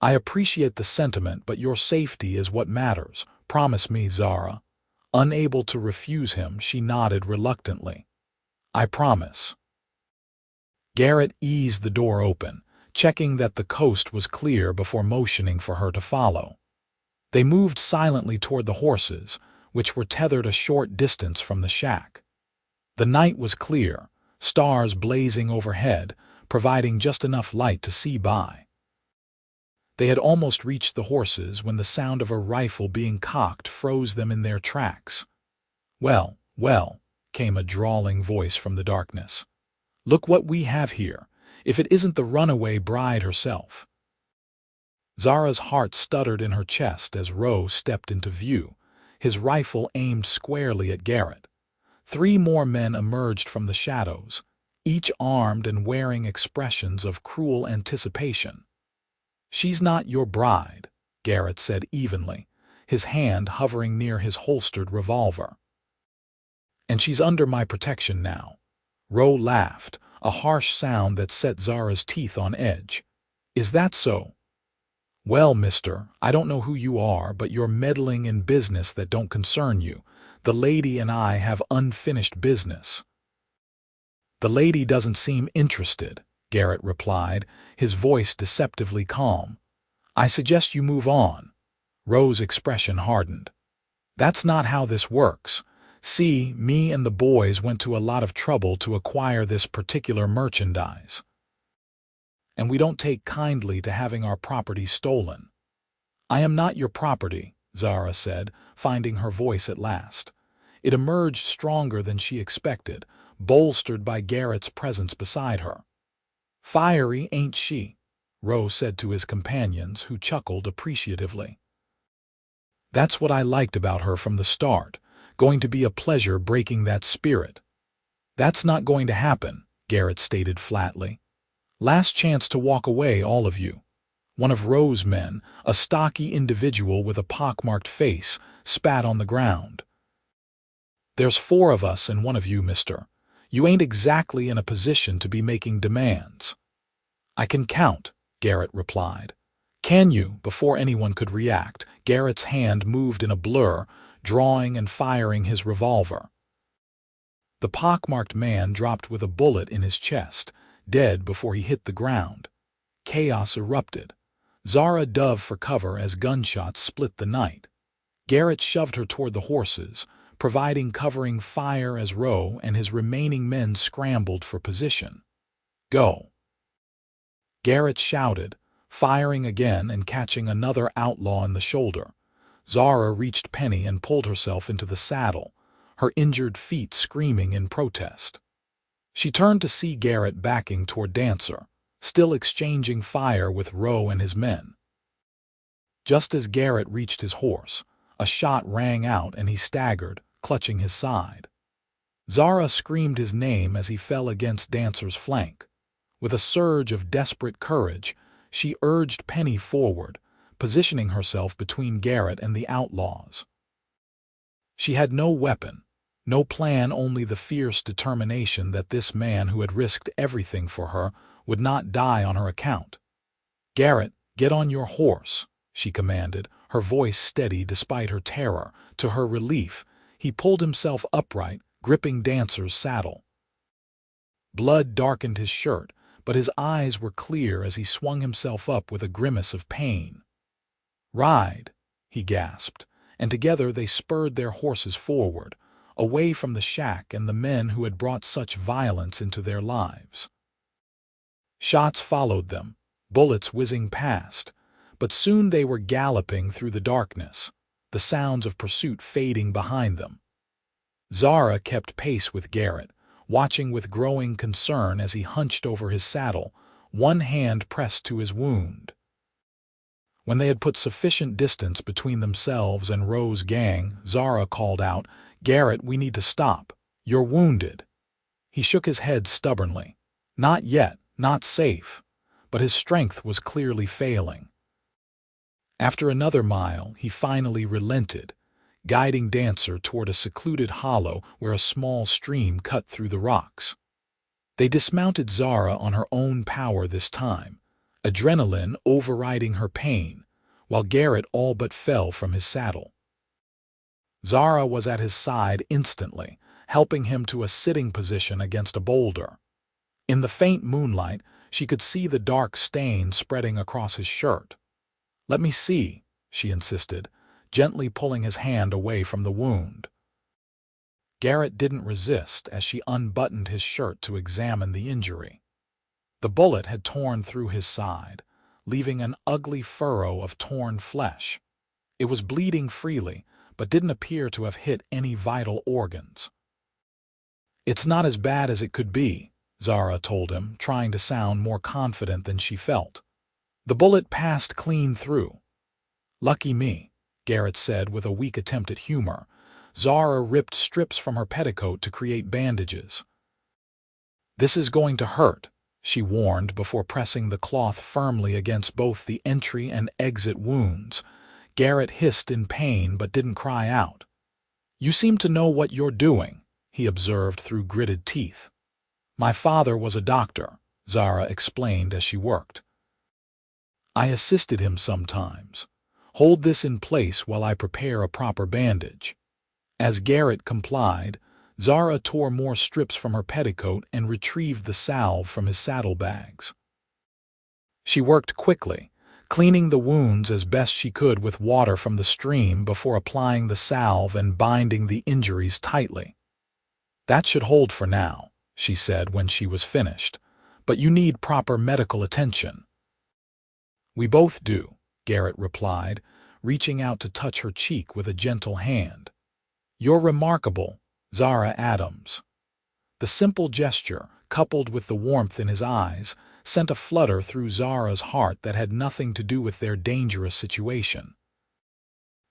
"I appreciate the sentiment, but your safety is what matters. Promise me, Zara." Unable to refuse him, she nodded reluctantly. "I promise." Garrett eased the door open, checking that the coast was clear before motioning for her to follow. They moved silently toward the horses, which were tethered a short distance from the shack. The night was clear, stars blazing overhead, providing just enough light to see by. They had almost reached the horses when the sound of a rifle being cocked froze them in their tracks. "Well, well," came a drawling voice from the darkness. "Look what we have here, if it isn't the runaway bride herself." Zara's heart stuttered in her chest as Roe stepped into view, his rifle aimed squarely at Garrett. 3 more men emerged from the shadows, each armed and wearing expressions of cruel anticipation. "She's not your bride," Garrett said evenly, his hand hovering near his holstered revolver. "And she's under my protection now." Roe laughed, a harsh sound that set Zara's teeth on edge. "Is that so? Well, mister, I don't know who you are, but you're meddling in business that don't concern you. The lady and I have unfinished business." "The lady doesn't seem interested," Garrett replied, his voice deceptively calm. "I suggest you move on." Roe's expression hardened. "That's not how this works. See, me and the boys went to a lot of trouble to acquire this particular merchandise. And we don't take kindly to having our property stolen." "I am not your property," Zara said, finding her voice at last. It emerged stronger than she expected, bolstered by Garrett's presence beside her. "Fiery, ain't she?" Roe said to his companions, who chuckled appreciatively. "That's what I liked about her from the start. Going to be a pleasure breaking that spirit." "That's not going to happen," Garrett stated flatly. "Last chance to walk away, all of you." One of Roe's men, a stocky individual with a pockmarked face, spat on the ground. "There's 4 of us and 1 of you, mister. You ain't exactly in a position to be making demands." I can count, Garrett replied. Can you? Before anyone could react, Garrett's hand moved in a blur, drawing and firing his revolver. The pockmarked man dropped with a bullet in his chest, dead before he hit the ground. Chaos erupted. Zara dove for cover as gunshots split the night. Garrett shoved her toward the horses, providing covering fire as Rowe and his remaining men scrambled for position. Go! Garrett shouted, firing again and catching another outlaw in the shoulder. Zara reached Penny and pulled herself into the saddle, her injured feet screaming in protest. She turned to see Garrett backing toward Dancer, still exchanging fire with Rowe and his men. Just as Garrett reached his horse, a shot rang out and he staggered, clutching his side. Zara screamed his name as he fell against Dancer's flank. With a surge of desperate courage, she urged Penny forward, positioning herself between Garrett and the outlaws. She had no weapon, no plan, only the fierce determination that this man who had risked everything for her would not die on her account. Garrett, get on your horse, she commanded, her voice steady despite her terror. To her relief, he pulled himself upright, gripping Dancer's saddle. Blood darkened his shirt, but his eyes were clear as he swung himself up with a grimace of pain. Ride, he gasped, and together they spurred their horses forward, away from the shack and the men who had brought such violence into their lives. Shots followed them, bullets whizzing past, but soon they were galloping through the darkness, the sounds of pursuit fading behind them. Zara kept pace with Garrett, watching with growing concern as he hunched over his saddle, one hand pressed to his wound. When they had put sufficient distance between themselves and Rowe's gang, Zara called out, "Garrett, we need to stop. You're wounded." He shook his head stubbornly. Not yet, not safe, but his strength was clearly failing. After another mile, he finally relented, guiding Dancer toward a secluded hollow where a small stream cut through the rocks. They dismounted Zara on her own power this time, adrenaline overriding her pain, while Garrett all but fell from his saddle. Zara was at his side instantly, helping him to a sitting position against a boulder. In the faint moonlight, she could see the dark stain spreading across his shirt. "Let me see," she insisted, gently pulling his hand away from the wound. Garrett didn't resist as she unbuttoned his shirt to examine the injury. The bullet had torn through his side, leaving an ugly furrow of torn flesh. It was bleeding freely, but didn't appear to have hit any vital organs. "It's not as bad as it could be," Zara told him, trying to sound more confident than she felt. "The bullet passed clean through." "Lucky me," Garrett said with a weak attempt at humor. Zara ripped strips from her petticoat to create bandages. "This is going to hurt," she warned before pressing the cloth firmly against both the entry and exit wounds. Garrett hissed in pain but didn't cry out. "You seem to know what you're doing," he observed through gritted teeth. "My father was a doctor," Zara explained as she worked. "I assisted him sometimes. Hold this in place while I prepare a proper bandage." As Garrett complied, Zara tore more strips from her petticoat and retrieved the salve from his saddlebags. She worked quickly, cleaning the wounds as best she could with water from the stream before applying the salve and binding the injuries tightly. "That should hold for now," she said when she was finished, "but you need proper medical attention." "We both do," Garrett replied, reaching out to touch her cheek with a gentle hand. "You're remarkable, Zara Adams." The simple gesture, coupled with the warmth in his eyes, sent a flutter through Zara's heart that had nothing to do with their dangerous situation.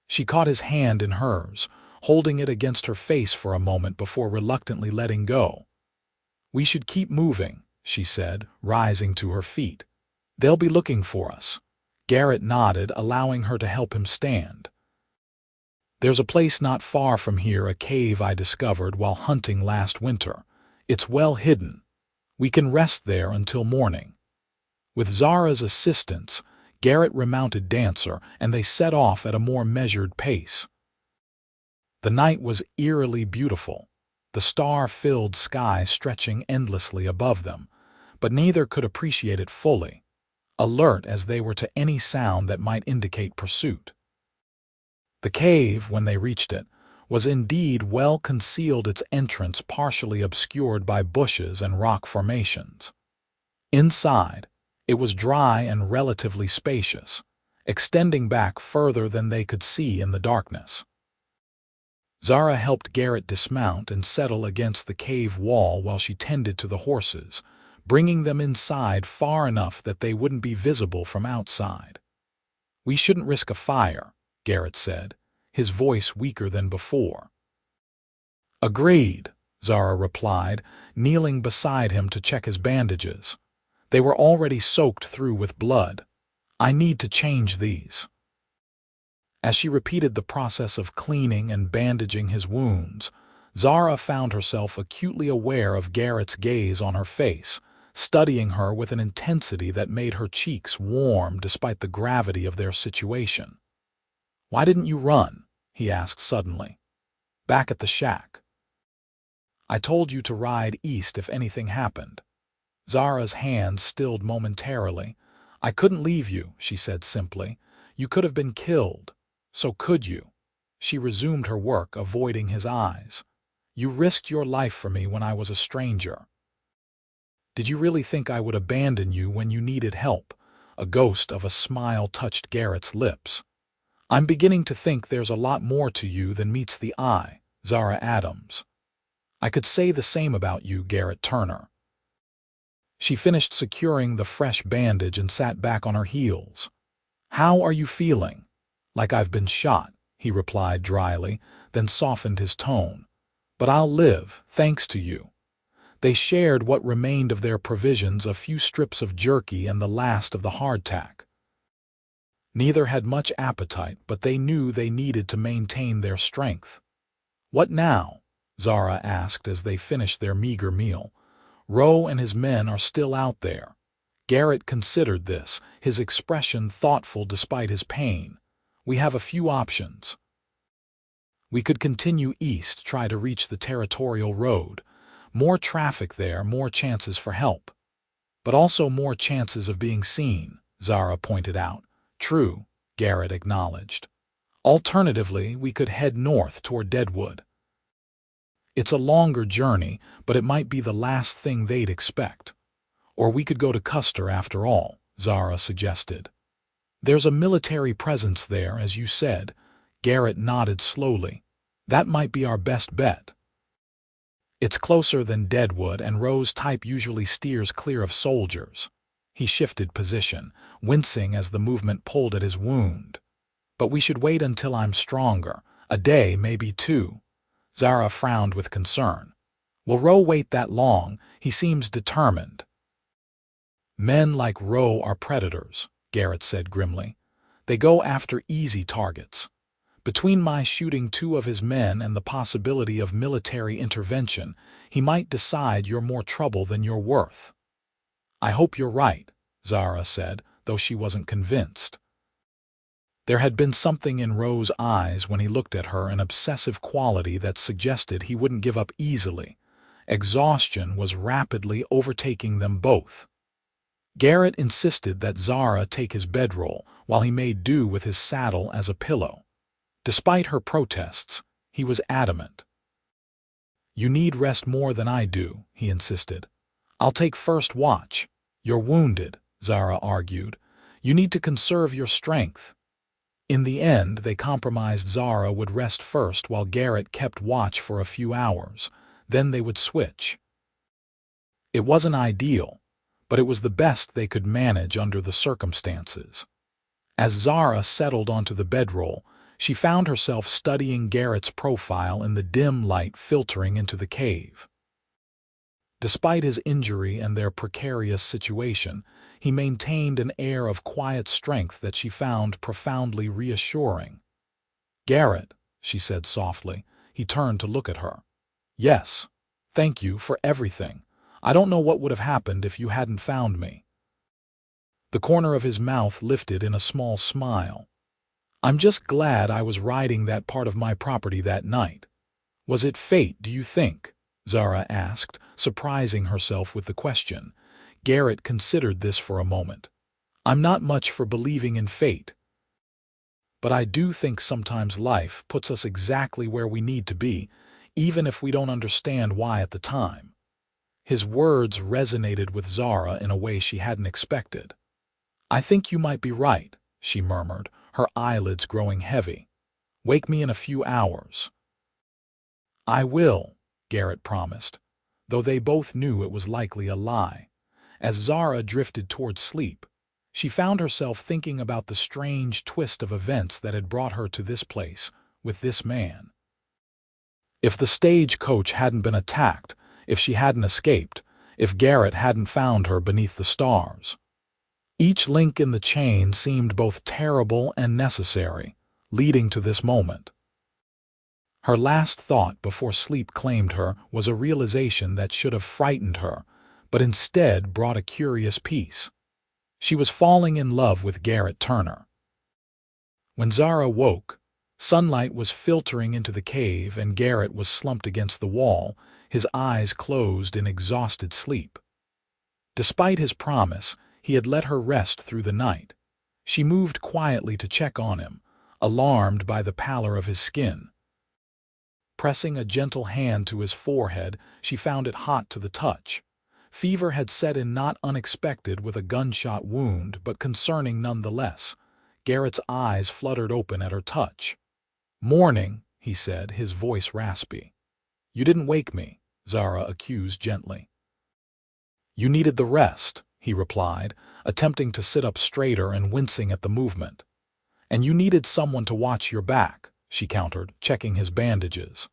She caught his hand in hers, holding it against her face for a moment before reluctantly letting go. "We should keep moving," she said, rising to her feet. "They'll be looking for us." Garrett nodded, allowing her to help him stand. "There's a place not far from here, a cave I discovered while hunting last winter. It's well hidden. We can rest there until morning." With Zara's assistance, Garrett remounted Dancer, and they set off at a more measured pace. The night was eerily beautiful, the star-filled sky stretching endlessly above them, but neither could appreciate it fully, alert as they were to any sound that might indicate pursuit. The cave, when they reached it, was indeed well concealed, its entrance partially obscured by bushes and rock formations. Inside, it was dry and relatively spacious, extending back further than they could see in the darkness. Zara helped Garrett dismount and settle against the cave wall while she tended to the horses, bringing them inside far enough that they wouldn't be visible from outside. "We shouldn't risk a fire," Garrett said, his voice weaker than before. "Agreed," Zara replied, kneeling beside him to check his bandages. They were already soaked through with blood. "I need to change these." As she repeated the process of cleaning and bandaging his wounds, Zara found herself acutely aware of Garrett's gaze on her face, studying her with an intensity that made her cheeks warm despite the gravity of their situation. "Why didn't you run?" he asked suddenly. "Back at the shack. I told you to ride east if anything happened." Zara's hand stilled momentarily. "I couldn't leave you," she said simply. "You could have been killed. So could you?" She resumed her work, avoiding his eyes. "You risked your life for me when I was a stranger. Did you really think I would abandon you when you needed help?" A ghost of a smile touched Garrett's lips. "I'm beginning to think there's a lot more to you than meets the eye, Zara Adams." "I could say the same about you, Garrett Turner." She finished securing the fresh bandage and sat back on her heels. "How are you feeling?" "Like I've been shot," he replied dryly, then softened his tone. "But I'll live, thanks to you." They shared what remained of their provisions, a few strips of jerky and the last of the hardtack. Neither had much appetite, but they knew they needed to maintain their strength. "What now?" Zara asked as they finished their meager meal. "Rowe and his men are still out there." Garrett considered this, his expression thoughtful despite his pain. "We have a few options. We could continue east, try to reach the Territorial Road. More traffic there, more chances for help. But also more chances of being seen," Zara pointed out. "True," Garrett acknowledged. "Alternatively, we could head north toward Deadwood. It's a longer journey, but it might be the last thing they'd expect. Or we could go to Custer after all," Zara suggested. "There's a military presence there, as you said." Garrett nodded slowly. "That might be our best bet. It's closer than Deadwood, and Rowe's type usually steers clear of soldiers." He shifted position, wincing as the movement pulled at his wound. "But we should wait until I'm stronger. A day, maybe two." Zara frowned with concern. "Will Rowe wait that long? He seems determined." "Men like Rowe are predators," Garrett said grimly. "They go after easy targets. Between my shooting 2 of his men and the possibility of military intervention, he might decide you're more trouble than you're worth." "I hope you're right," Zara said, though she wasn't convinced. There had been something in Rowe's eyes when he looked at her, an obsessive quality that suggested he wouldn't give up easily. Exhaustion was rapidly overtaking them both. Garrett insisted that Zara take his bedroll while he made do with his saddle as a pillow. Despite her protests, he was adamant. "You need rest more than I do," he insisted. "I'll take first watch." "You're wounded," Zara argued. "You need to conserve your strength." In the end, they compromised. Zara would rest first while Garrett kept watch for a few hours. Then they would switch. It wasn't ideal, but it was the best they could manage under the circumstances. As Zara settled onto the bedroll, she found herself studying Garrett's profile in the dim light filtering into the cave. Despite his injury and their precarious situation, he maintained an air of quiet strength that she found profoundly reassuring. "Garrett," she said softly. He turned to look at her. "Yes, thank you for everything. I don't know what would have happened if you hadn't found me." The corner of his mouth lifted in a small smile. "I'm just glad I was riding that part of my property that night." "Was it fate, do you think?" Zara asked, surprising herself with the question. Garrett considered this for a moment. "I'm not much for believing in fate, but I do think sometimes life puts us exactly where we need to be, even if we don't understand why at the time." His words resonated with Zara in a way she hadn't expected. "I think you might be right," she murmured, her eyelids growing heavy. "Wake me in a few hours." "I will," Garrett promised, though they both knew it was likely a lie. As Zara drifted toward sleep, she found herself thinking about the strange twist of events that had brought her to this place, with this man. If the stagecoach hadn't been attacked, if she hadn't escaped, if Garrett hadn't found her beneath the stars. Each link in the chain seemed both terrible and necessary, leading to this moment. Her last thought before sleep claimed her was a realization that should have frightened her, but instead brought a curious peace. She was falling in love with Garrett Turner. When Zara woke, sunlight was filtering into the cave and Garrett was slumped against the wall, his eyes closed in exhausted sleep. Despite his promise, he had let her rest through the night. She moved quietly to check on him, alarmed by the pallor of his skin. Pressing a gentle hand to his forehead, she found it hot to the touch. Fever had set in, not unexpected with a gunshot wound, but concerning nonetheless. Garrett's eyes fluttered open at her touch. "Morning," he said, his voice raspy. "You didn't wake me," Zara accused gently. "You needed the rest," he replied, attempting to sit up straighter and wincing at the movement. "And you needed someone to watch your back," she countered, checking his bandages.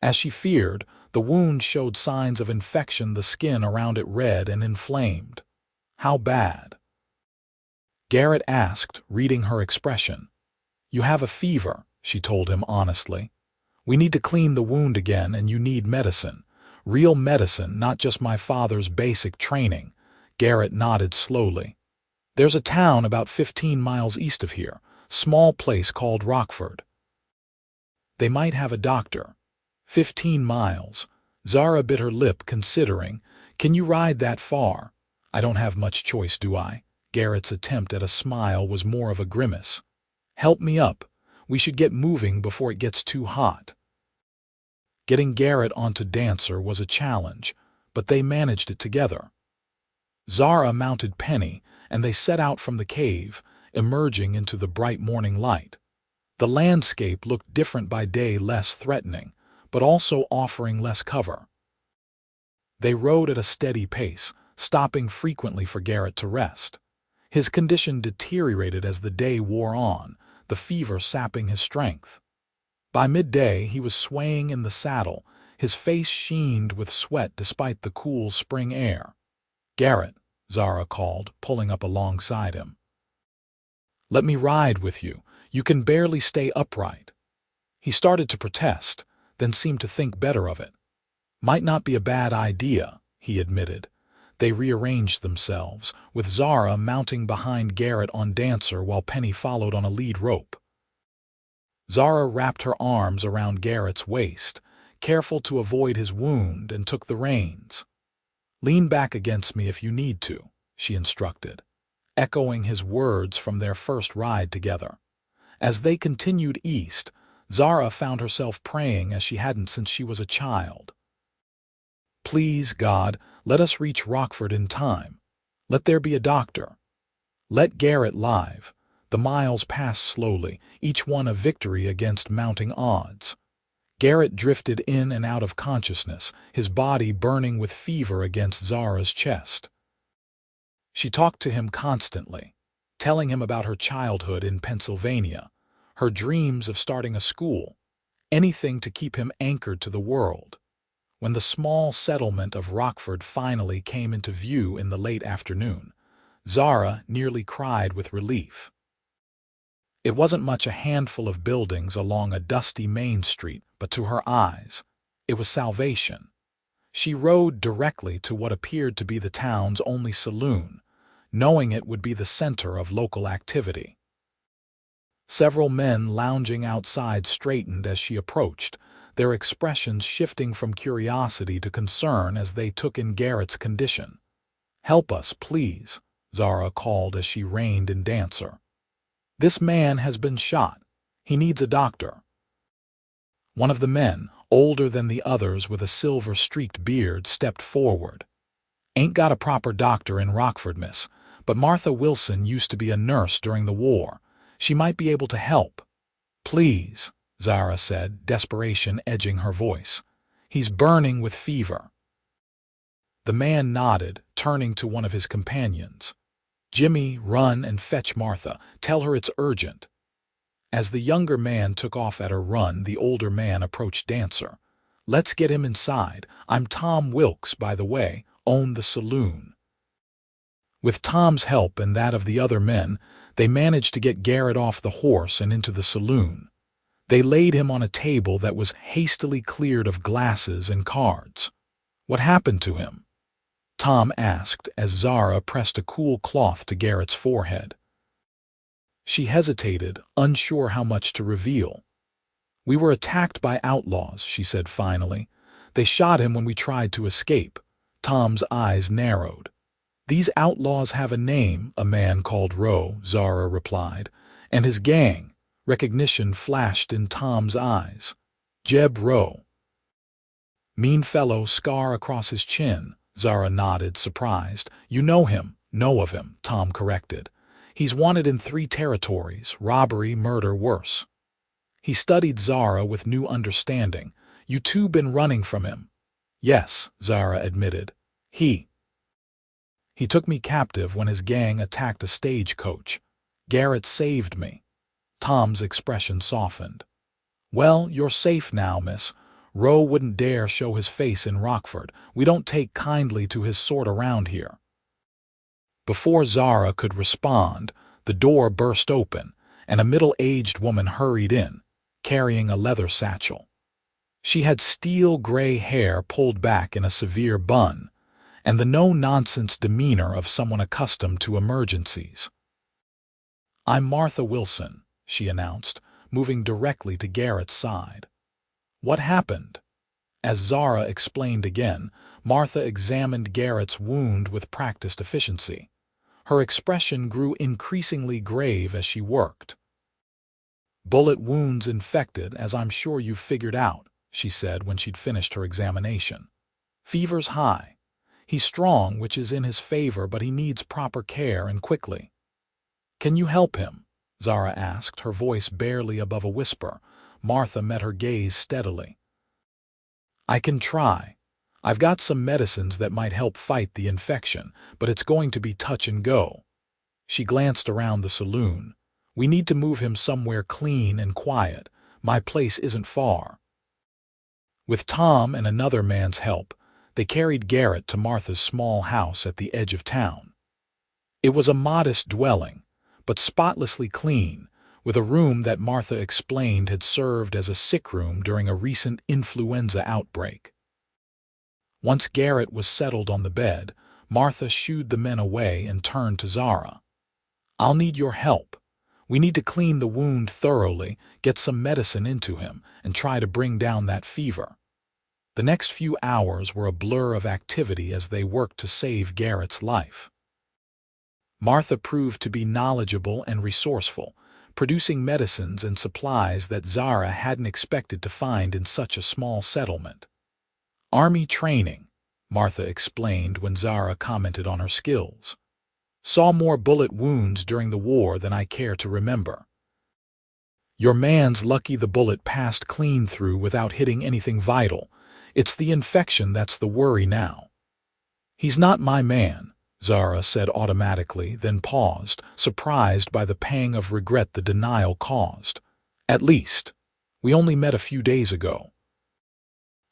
As she feared, the wound showed signs of infection, the skin around it red and inflamed. "How bad?" Garrett asked, reading her expression. "You have a fever," she told him honestly. "We need to clean the wound again and you need medicine. Real medicine, not just my father's basic training." Garrett nodded slowly. "There's a town about 15 miles east of here, small place called Rockford. They might have a doctor." 15 miles. Zara bit her lip, considering. "Can you ride that far?" "I don't have much choice, do I?" Garrett's attempt at a smile was more of a grimace. "Help me up. We should get moving before it gets too hot." Getting Garrett onto Dancer was a challenge, but they managed it together. Zara mounted Penny, and they set out from the cave, emerging into the bright morning light. The landscape looked different by day, less threatening, but also offering less cover. They rode at a steady pace, stopping frequently for Garrett to rest. His condition deteriorated as the day wore on, the fever sapping his strength. By midday, he was swaying in the saddle, his face sheened with sweat despite the cool spring air. "Garrett," Zara called, pulling up alongside him. "Let me ride with you. You can barely stay upright." He started to protest, then seemed to think better of it. "Might not be a bad idea," he admitted. They rearranged themselves, with Zara mounting behind Garrett on Dancer while Penny followed on a lead rope. Zara wrapped her arms around Garrett's waist, careful to avoid his wound, and took the reins. "Lean back against me if you need to," she instructed, echoing his words from their first ride together. As they continued east, Zara found herself praying as she hadn't since she was a child. "Please, God, let us reach Rockford in time. Let there be a doctor. Let Garrett live." The miles passed slowly, each one a victory against mounting odds. Garrett drifted in and out of consciousness, his body burning with fever against Zara's chest. She talked to him constantly, telling him about her childhood in Pennsylvania, her dreams of starting a school, anything to keep him anchored to the world. When the small settlement of Rockford finally came into view in the late afternoon, Zara nearly cried with relief. It wasn't much, a handful of buildings along a dusty main street, but to her eyes, it was salvation. She rode directly to what appeared to be the town's only saloon. knowing it would be the center of local activity. Several men lounging outside straightened as she approached, their expressions shifting from curiosity to concern as they took in Garrett's condition. "Help us, please," Zara called as she reined in Dancer. "This man has been shot. He needs a doctor." One of the men, older than the others with a silver-streaked beard, stepped forward. "Ain't got a proper doctor in Rockford, miss, but Martha Wilson used to be a nurse during the war. She might be able to help." "Please," Zara said, desperation edging her voice. "He's burning with fever." The man nodded, turning to one of his companions. "Jimmy, run and fetch Martha. Tell her it's urgent." As the younger man took off at a run, the older man approached Dancer. "Let's get him inside. I'm Tom Wilkes, by the way, own the saloon." With Tom's help and that of the other men, they managed to get Garrett off the horse and into the saloon. They laid him on a table that was hastily cleared of glasses and cards. "What happened to him?" Tom asked as Zara pressed a cool cloth to Garrett's forehead. She hesitated, unsure how much to reveal. "We were attacked by outlaws," she said finally. "They shot him when we tried to escape." Tom's eyes narrowed. "These outlaws have a name," a man called Rowe, Zara replied, "and his gang." Recognition flashed in Tom's eyes. "Jeb Rowe." "Mean fellow, scar across his chin," Zara nodded, surprised. "You know him." "Know of him," Tom corrected. "He's wanted in 3 territories, robbery, murder, worse." He studied Zara with new understanding. "You two been running from him?" "Yes," Zara admitted. He took me captive when his gang attacked a stagecoach. Garrett saved me." Tom's expression softened. "Well, you're safe now, miss. Rowe wouldn't dare show his face in Rockford. We don't take kindly to his sort around here." Before Zara could respond, the door burst open, and a middle-aged woman hurried in, carrying a leather satchel. She had steel-gray hair pulled back in a severe bun, and the no-nonsense demeanor of someone accustomed to emergencies. "I'm Martha Wilson," she announced, moving directly to Garrett's side. "What happened?" As Zara explained again, Martha examined Garrett's wound with practiced efficiency. Her expression grew increasingly grave as she worked. "Bullet wounds infected, as I'm sure you've figured out," she said when she'd finished her examination. "Fever's high. He's strong, which is in his favor, but he needs proper care and quickly." "Can you help him?" Zara asked, her voice barely above a whisper. Martha met her gaze steadily. "I can try. I've got some medicines that might help fight the infection, but it's going to be touch and go." She glanced around the saloon. "We need to move him somewhere clean and quiet. My place isn't far." With Tom and another man's help, they carried Garrett to Martha's small house at the edge of town. It was a modest dwelling, but spotlessly clean, with a room that Martha explained had served as a sick room during a recent influenza outbreak. Once Garrett was settled on the bed, Martha shooed the men away and turned to Zara. "I'll need your help. We need to clean the wound thoroughly, get some medicine into him, and try to bring down that fever." The next few hours were a blur of activity as they worked to save Garrett's life. Martha proved to be knowledgeable and resourceful, producing medicines and supplies that Zara hadn't expected to find in such a small settlement. "Army training," Martha explained when Zara commented on her skills. "Saw more bullet wounds during the war than I care to remember." "Your man's lucky the bullet passed clean through without hitting anything vital. It's the infection that's the worry now." "He's not my man," Zara said automatically, then paused, surprised by the pang of regret the denial caused. "At least, we only met a few days ago."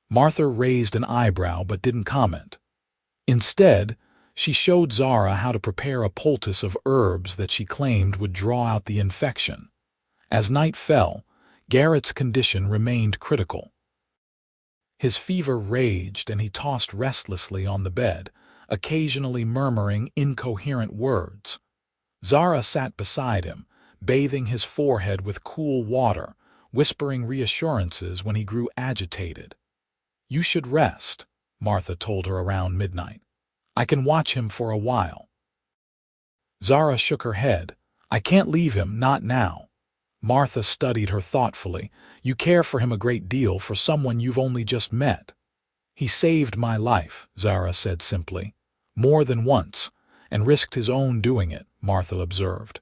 Martha raised an eyebrow but didn't comment. Instead, she showed Zara how to prepare a poultice of herbs that she claimed would draw out the infection. As night fell, Garrett's condition remained critical. His fever raged and he tossed restlessly on the bed, occasionally murmuring incoherent words. Zara sat beside him, bathing his forehead with cool water, whispering reassurances when he grew agitated. "You should rest," Martha told her around midnight. "I can watch him for a while." Zara shook her head. "I can't leave him, not now." Martha studied her thoughtfully. "You care for him a great deal for someone you've only just met." "He saved my life," Zara said simply. "More than once, and risked his own doing it," Martha observed.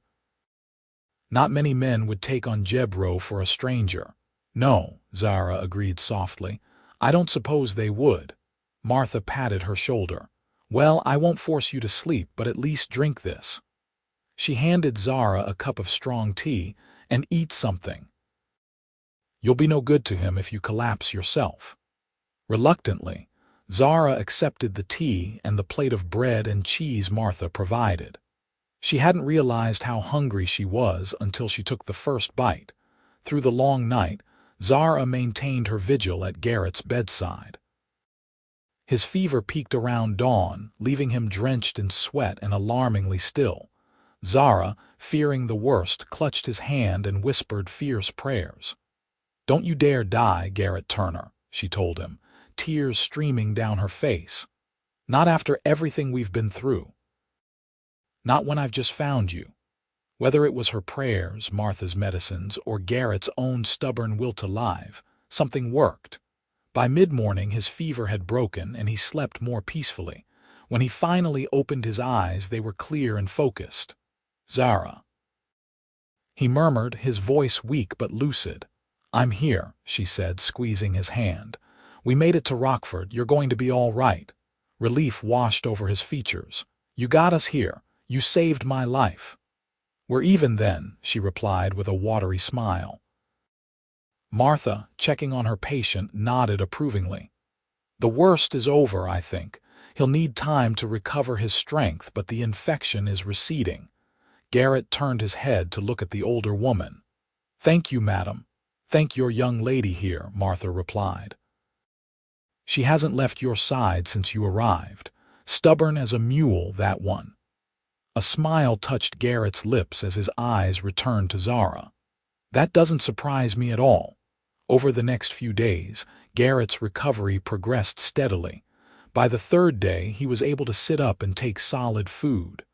"Not many men would take on Jebro for a stranger." "No," Zara agreed softly. "I don't suppose they would." Martha patted her shoulder. "Well, I won't force you to sleep, but at least drink this." She handed Zara a cup of strong tea. "And eat something. You'll be no good to him if you collapse yourself." Reluctantly, Zara accepted the tea and the plate of bread and cheese Martha provided. She hadn't realized how hungry she was until she took the first bite. Through the long night, Zara maintained her vigil at Garrett's bedside. His fever peaked around dawn, leaving him drenched in sweat and alarmingly still. Zara, fearing the worst, clutched his hand and whispered fierce prayers. "Don't you dare die, Garrett Turner," she told him, tears streaming down her face. "Not after everything we've been through. Not when I've just found you." Whether it was her prayers, Martha's medicines, or Garrett's own stubborn will to live, something worked. By mid-morning his fever had broken and he slept more peacefully. When he finally opened his eyes, they were clear and focused. "Zara," he murmured, his voice weak but lucid. "I'm here," she said, squeezing his hand. "We made it to Rockford. You're going to be all right." Relief washed over his features. "You got us here. You saved my life." "We're even then," she replied with a watery smile. Martha, checking on her patient, nodded approvingly. "The worst is over, I think. He'll need time to recover his strength, but the infection is receding." Garrett turned his head to look at the older woman. "Thank you, madam. Thank your young lady here," Martha replied. "She hasn't left your side since you arrived. Stubborn as a mule, that one." A smile touched Garrett's lips as his eyes returned to Zara. "That doesn't surprise me at all." Over the next few days, Garrett's recovery progressed steadily. By the third day, he was able to sit up and take solid food.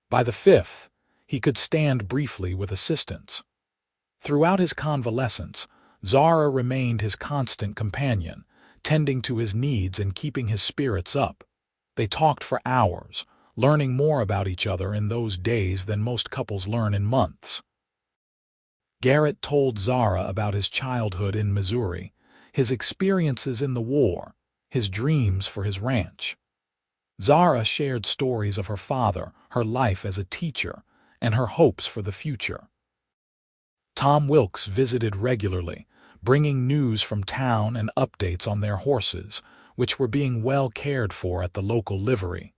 By the fifth, he could stand briefly with assistance. Throughout his convalescence, Zara remained his constant companion, tending to his needs and keeping his spirits up. They talked for hours, learning more about each other in those days than most couples learn in months. Garrett told Zara about his childhood in Missouri, his experiences in the war, his dreams for his ranch. Zara shared stories of her father, her life as a teacher, and her hopes for the future. Tom Wilkes visited regularly, bringing news from town and updates on their horses, which were being well cared for at the local livery.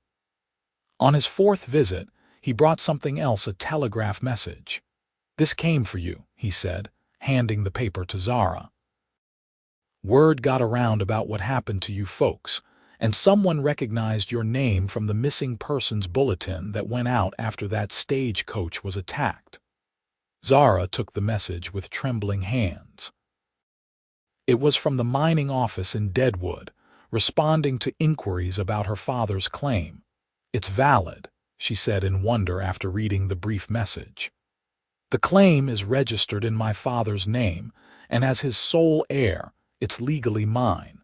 On his fourth visit, he brought something else, a telegraph message. "This came for you," he said, handing the paper to Zara. "Word got around about what happened to you folks, and someone recognized your name from the missing persons bulletin that went out after that stagecoach was attacked." Zara took the message with trembling hands. It was from the mining office in Deadwood, responding to inquiries about her father's claim. "It's valid," she said in wonder after reading the brief message. "The claim is registered in my father's name, and as his sole heir, it's legally mine.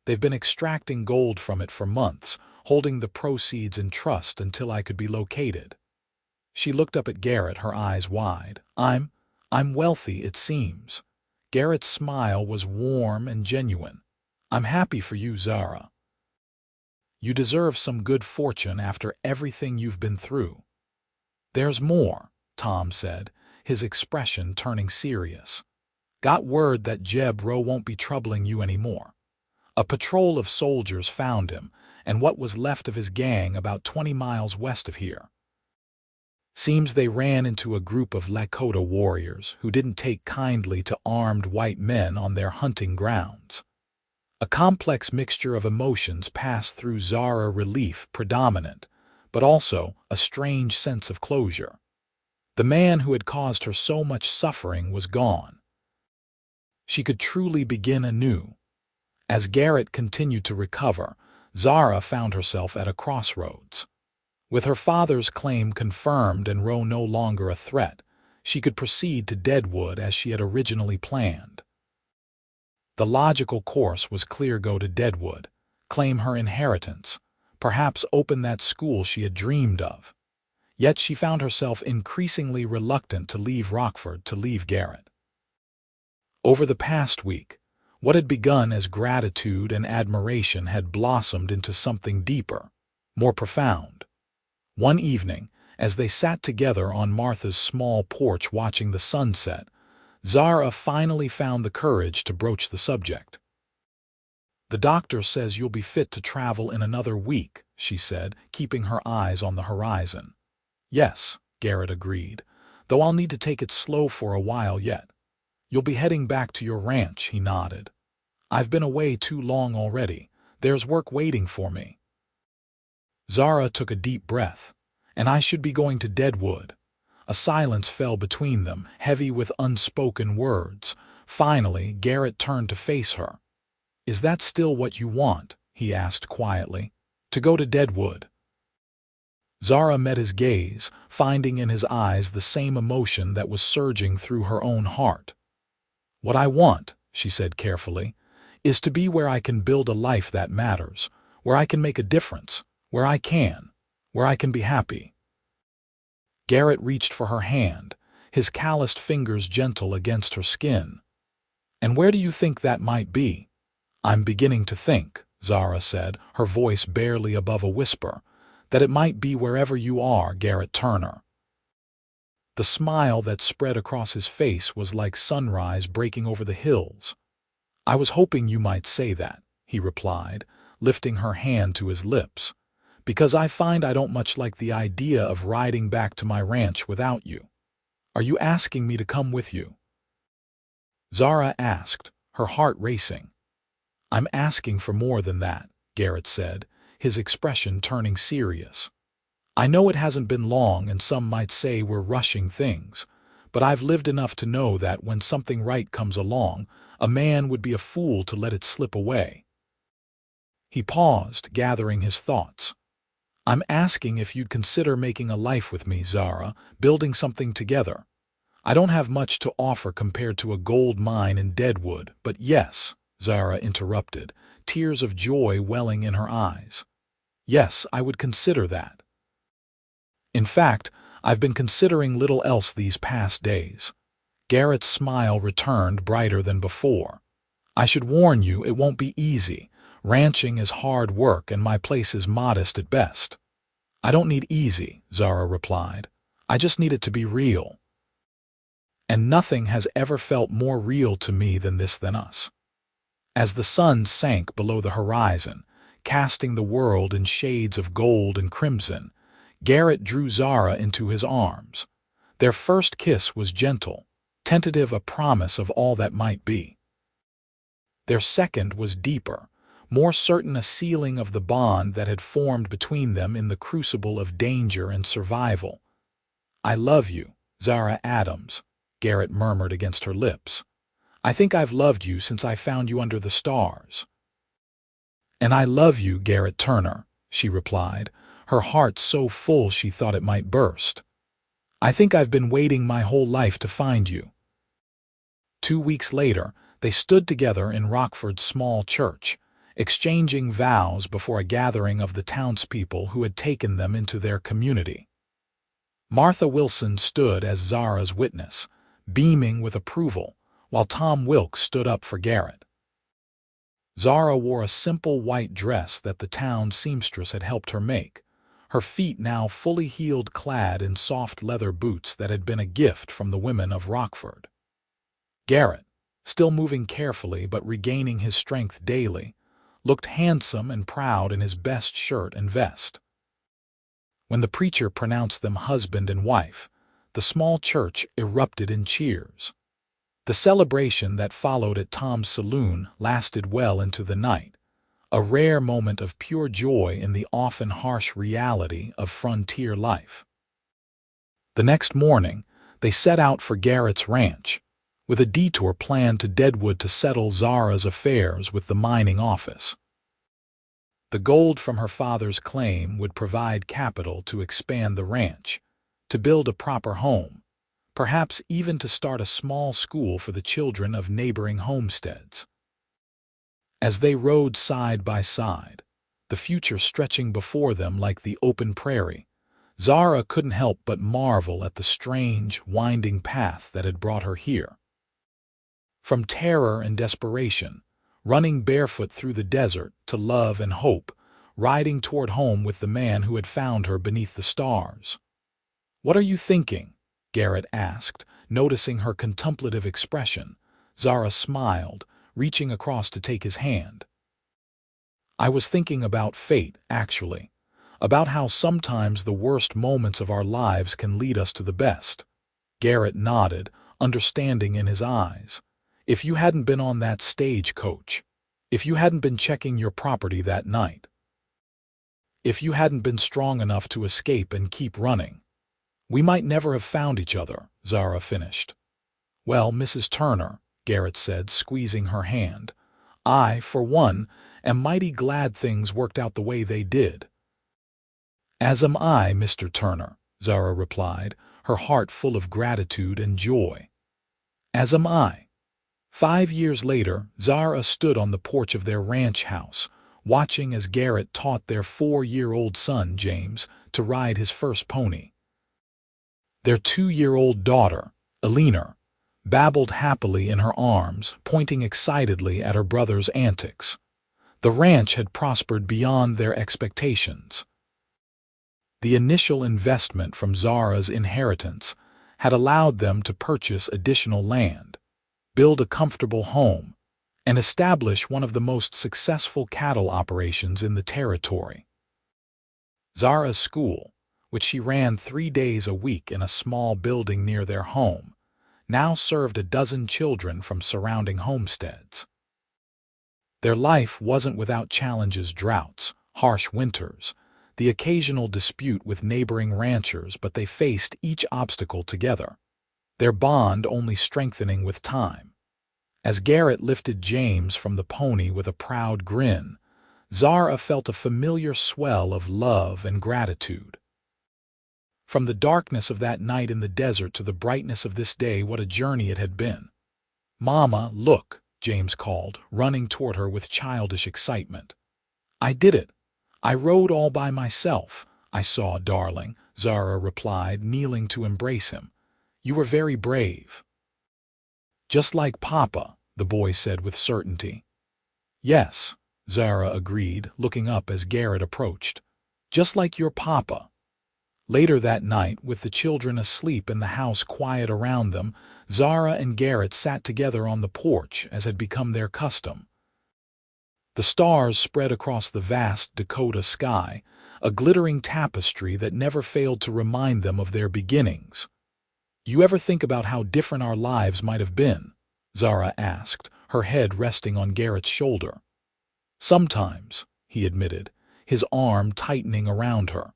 They've been extracting gold from it for months, holding the proceeds in trust until I could be located." She looked up at Garrett, her eyes wide. I'm wealthy, it seems." Garrett's smile was warm and genuine. "I'm happy for you, Zara. You deserve some good fortune after everything you've been through." "There's more," Tom said, his expression turning serious. "Got word that Jebro won't be troubling you anymore. A patrol of soldiers found him and what was left of his gang about 20 miles west of here. Seems they ran into a group of Lakota warriors who didn't take kindly to armed white men on their hunting grounds. A complex mixture of emotions passed through Zara, relief predominant, but also a strange sense of closure. The man who had caused her so much suffering was gone. She could truly begin anew. As Garrett continued to recover, Zara found herself at a crossroads. With her father's claim confirmed and Roe no longer a threat, she could proceed to Deadwood as she had originally planned. The logical course was clear: go to Deadwood, claim her inheritance, perhaps open that school she had dreamed of. Yet she found herself increasingly reluctant to leave Rockford, to leave Garrett. Over the past week, what had begun as gratitude and admiration had blossomed into something deeper, more profound. One evening, as they sat together on Martha's small porch watching the sunset, Zara finally found the courage to broach the subject. "The doctor says you'll be fit to travel in another week," she said, keeping her eyes on the horizon. "Yes," Garrett agreed, "though I'll need to take it slow for a while yet." "You'll be heading back to your ranch," he nodded. "I've been away too long already. There's work waiting for me." Zara took a deep breath. "And I should be going to Deadwood." A silence fell between them, heavy with unspoken words. Finally, Garrett turned to face her. "Is that still what you want?" he asked quietly. "To go to Deadwood?" Zara met his gaze, finding in his eyes the same emotion that was surging through her own heart. "What I want," she said carefully, "is to be where I can build a life that matters, where I can make a difference, where I can be happy." Garrett reached for her hand, his calloused fingers gentle against her skin. "And where do you think that might be?" "I'm beginning to think," Zara said, her voice barely above a whisper, "that it might be wherever you are, Garrett Turner." The smile that spread across his face was like sunrise breaking over the hills. "I was hoping you might say that," he replied, lifting her hand to his lips, "because I find I don't much like the idea of riding back to my ranch without you. Are you asking me to come with you?" Zara asked, her heart racing. "I'm asking for more than that," Garrett said, his expression turning serious. "I know it hasn't been long and some might say we're rushing things, but I've lived enough to know that when something right comes along, a man would be a fool to let it slip away." He paused, gathering his thoughts. "I'm asking if you'd consider making a life with me, Zara, building something together. I don't have much to offer compared to a gold mine in Deadwood, but yes," Zara interrupted, tears of joy welling in her eyes. "Yes, I would consider that. In fact, I've been considering little else these past days." Garrett's smile returned, brighter than before. "I should warn you, it won't be easy. Ranching is hard work and my place is modest at best." "I don't need easy," Zara replied. "I just need it to be real. And nothing has ever felt more real to me than us." As the sun sank below the horizon, casting the world in shades of gold and crimson, Garrett drew Zara into his arms. Their first kiss was gentle, tentative, a promise of all that might be. Their second was deeper, more certain, a sealing of the bond that had formed between them in the crucible of danger and survival. "I love you, Zara Adams," Garrett murmured against her lips. "I think I've loved you since I found you under the stars." "And I love you, Garrett Turner," she replied, her heart so full she thought it might burst. "I think I've been waiting my whole life to find you." 2 weeks later, they stood together in Rockford's small church, exchanging vows before a gathering of the townspeople who had taken them into their community. Martha Wilson stood as Zara's witness, beaming with approval, while Tom Wilkes stood up for Garrett. Zara wore a simple white dress that the town seamstress had helped her make, her feet now fully heeled, clad in soft leather boots that had been a gift from the women of Rockford. Garrett, still moving carefully but regaining his strength daily, looked handsome and proud in his best shirt and vest. When the preacher pronounced them husband and wife, the small church erupted in cheers. The celebration that followed at Tom's saloon lasted well into the night, a rare moment of pure joy in the often harsh reality of frontier life. The next morning, they set out for Garrett's ranch, with a detour planned to Deadwood to settle Zara's affairs with the mining office. The gold from her father's claim would provide capital to expand the ranch, to build a proper home, perhaps even to start a small school for the children of neighboring homesteads. As they rode side by side, the future stretching before them like the open prairie, Zara couldn't help but marvel at the strange, winding path that had brought her here. From terror and desperation, running barefoot through the desert, to love and hope, riding toward home with the man who had found her beneath the stars. "What are you thinking?" Garrett asked, noticing her contemplative expression. Zara smiled, reaching across to take his hand. "I was thinking about fate, actually, about how sometimes the worst moments of our lives can lead us to the best." Garrett nodded, understanding in his eyes. "If you hadn't been on that stagecoach, if you hadn't been checking your property that night, if you hadn't been strong enough to escape and keep running, we might never have found each other," Zara finished. "Well, Mrs. Turner," Garrett said, squeezing her hand, "I, for one, am mighty glad things worked out the way they did." "As am I, Mr. Turner," Zara replied, her heart full of gratitude and joy. "As am I." 5 years later, Zara stood on the porch of their ranch house, watching as Garrett taught their 4-year-old son, James, to ride his first pony. Their 2-year-old daughter, Eleanor, babbled happily in her arms, pointing excitedly at her brother's antics. The ranch had prospered beyond their expectations. The initial investment from Zara's inheritance had allowed them to purchase additional land, build a comfortable home, and establish one of the most successful cattle operations in the territory. Zara's school, which she ran 3 days a week in a small building near their home, now served a dozen children from surrounding homesteads. Their life wasn't without challenges: droughts, harsh winters, the occasional dispute with neighboring ranchers, but they faced each obstacle together, their bond only strengthening with time. As Garrett lifted James from the pony with a proud grin, Zara felt a familiar swell of love and gratitude. From the darkness of that night in the desert to the brightness of this day, what a journey it had been. "Mama, look," James called, running toward her with childish excitement. "I did it. I rode all by myself." "I saw, darling," Zara replied, kneeling to embrace him. "You were very brave." "Just like Papa," the boy said with certainty. "Yes," Zara agreed, looking up as Garrett approached. "Just like your Papa." Later that night, with the children asleep and the house quiet around them, Zara and Garrett sat together on the porch as had become their custom. The stars spread across the vast Dakota sky, a glittering tapestry that never failed to remind them of their beginnings. "You ever think about how different our lives might have been?" Zara asked, her head resting on Garrett's shoulder. "Sometimes," he admitted, his arm tightening around her.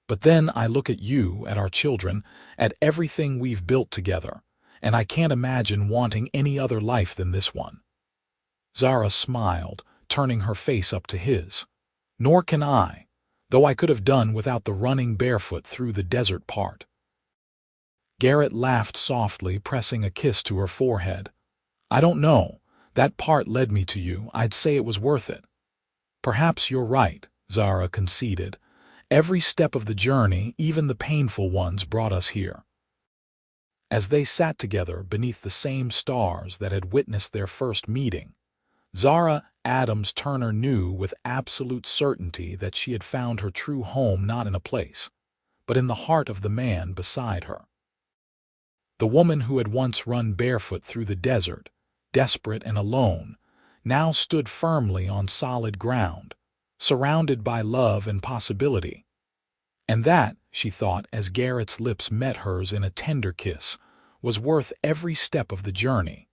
"But then I look at you, at our children, at everything we've built together, and I can't imagine wanting any other life than this one." Zara smiled, turning her face up to his. "Nor can I, though I could have done without the running barefoot through the desert part." Garrett laughed softly, pressing a kiss to her forehead. "I don't know. That part led me to you. I'd say it was worth it." "Perhaps you're right," Zara conceded. "Every step of the journey, even the painful ones, brought us here." As they sat together beneath the same stars that had witnessed their first meeting, Zara Adams Turner knew with absolute certainty that she had found her true home not in a place, but in the heart of the man beside her. The woman who had once run barefoot through the desert, desperate and alone, now stood firmly on solid ground, surrounded by love and possibility. And that, she thought as Garrett's lips met hers in a tender kiss, was worth every step of the journey.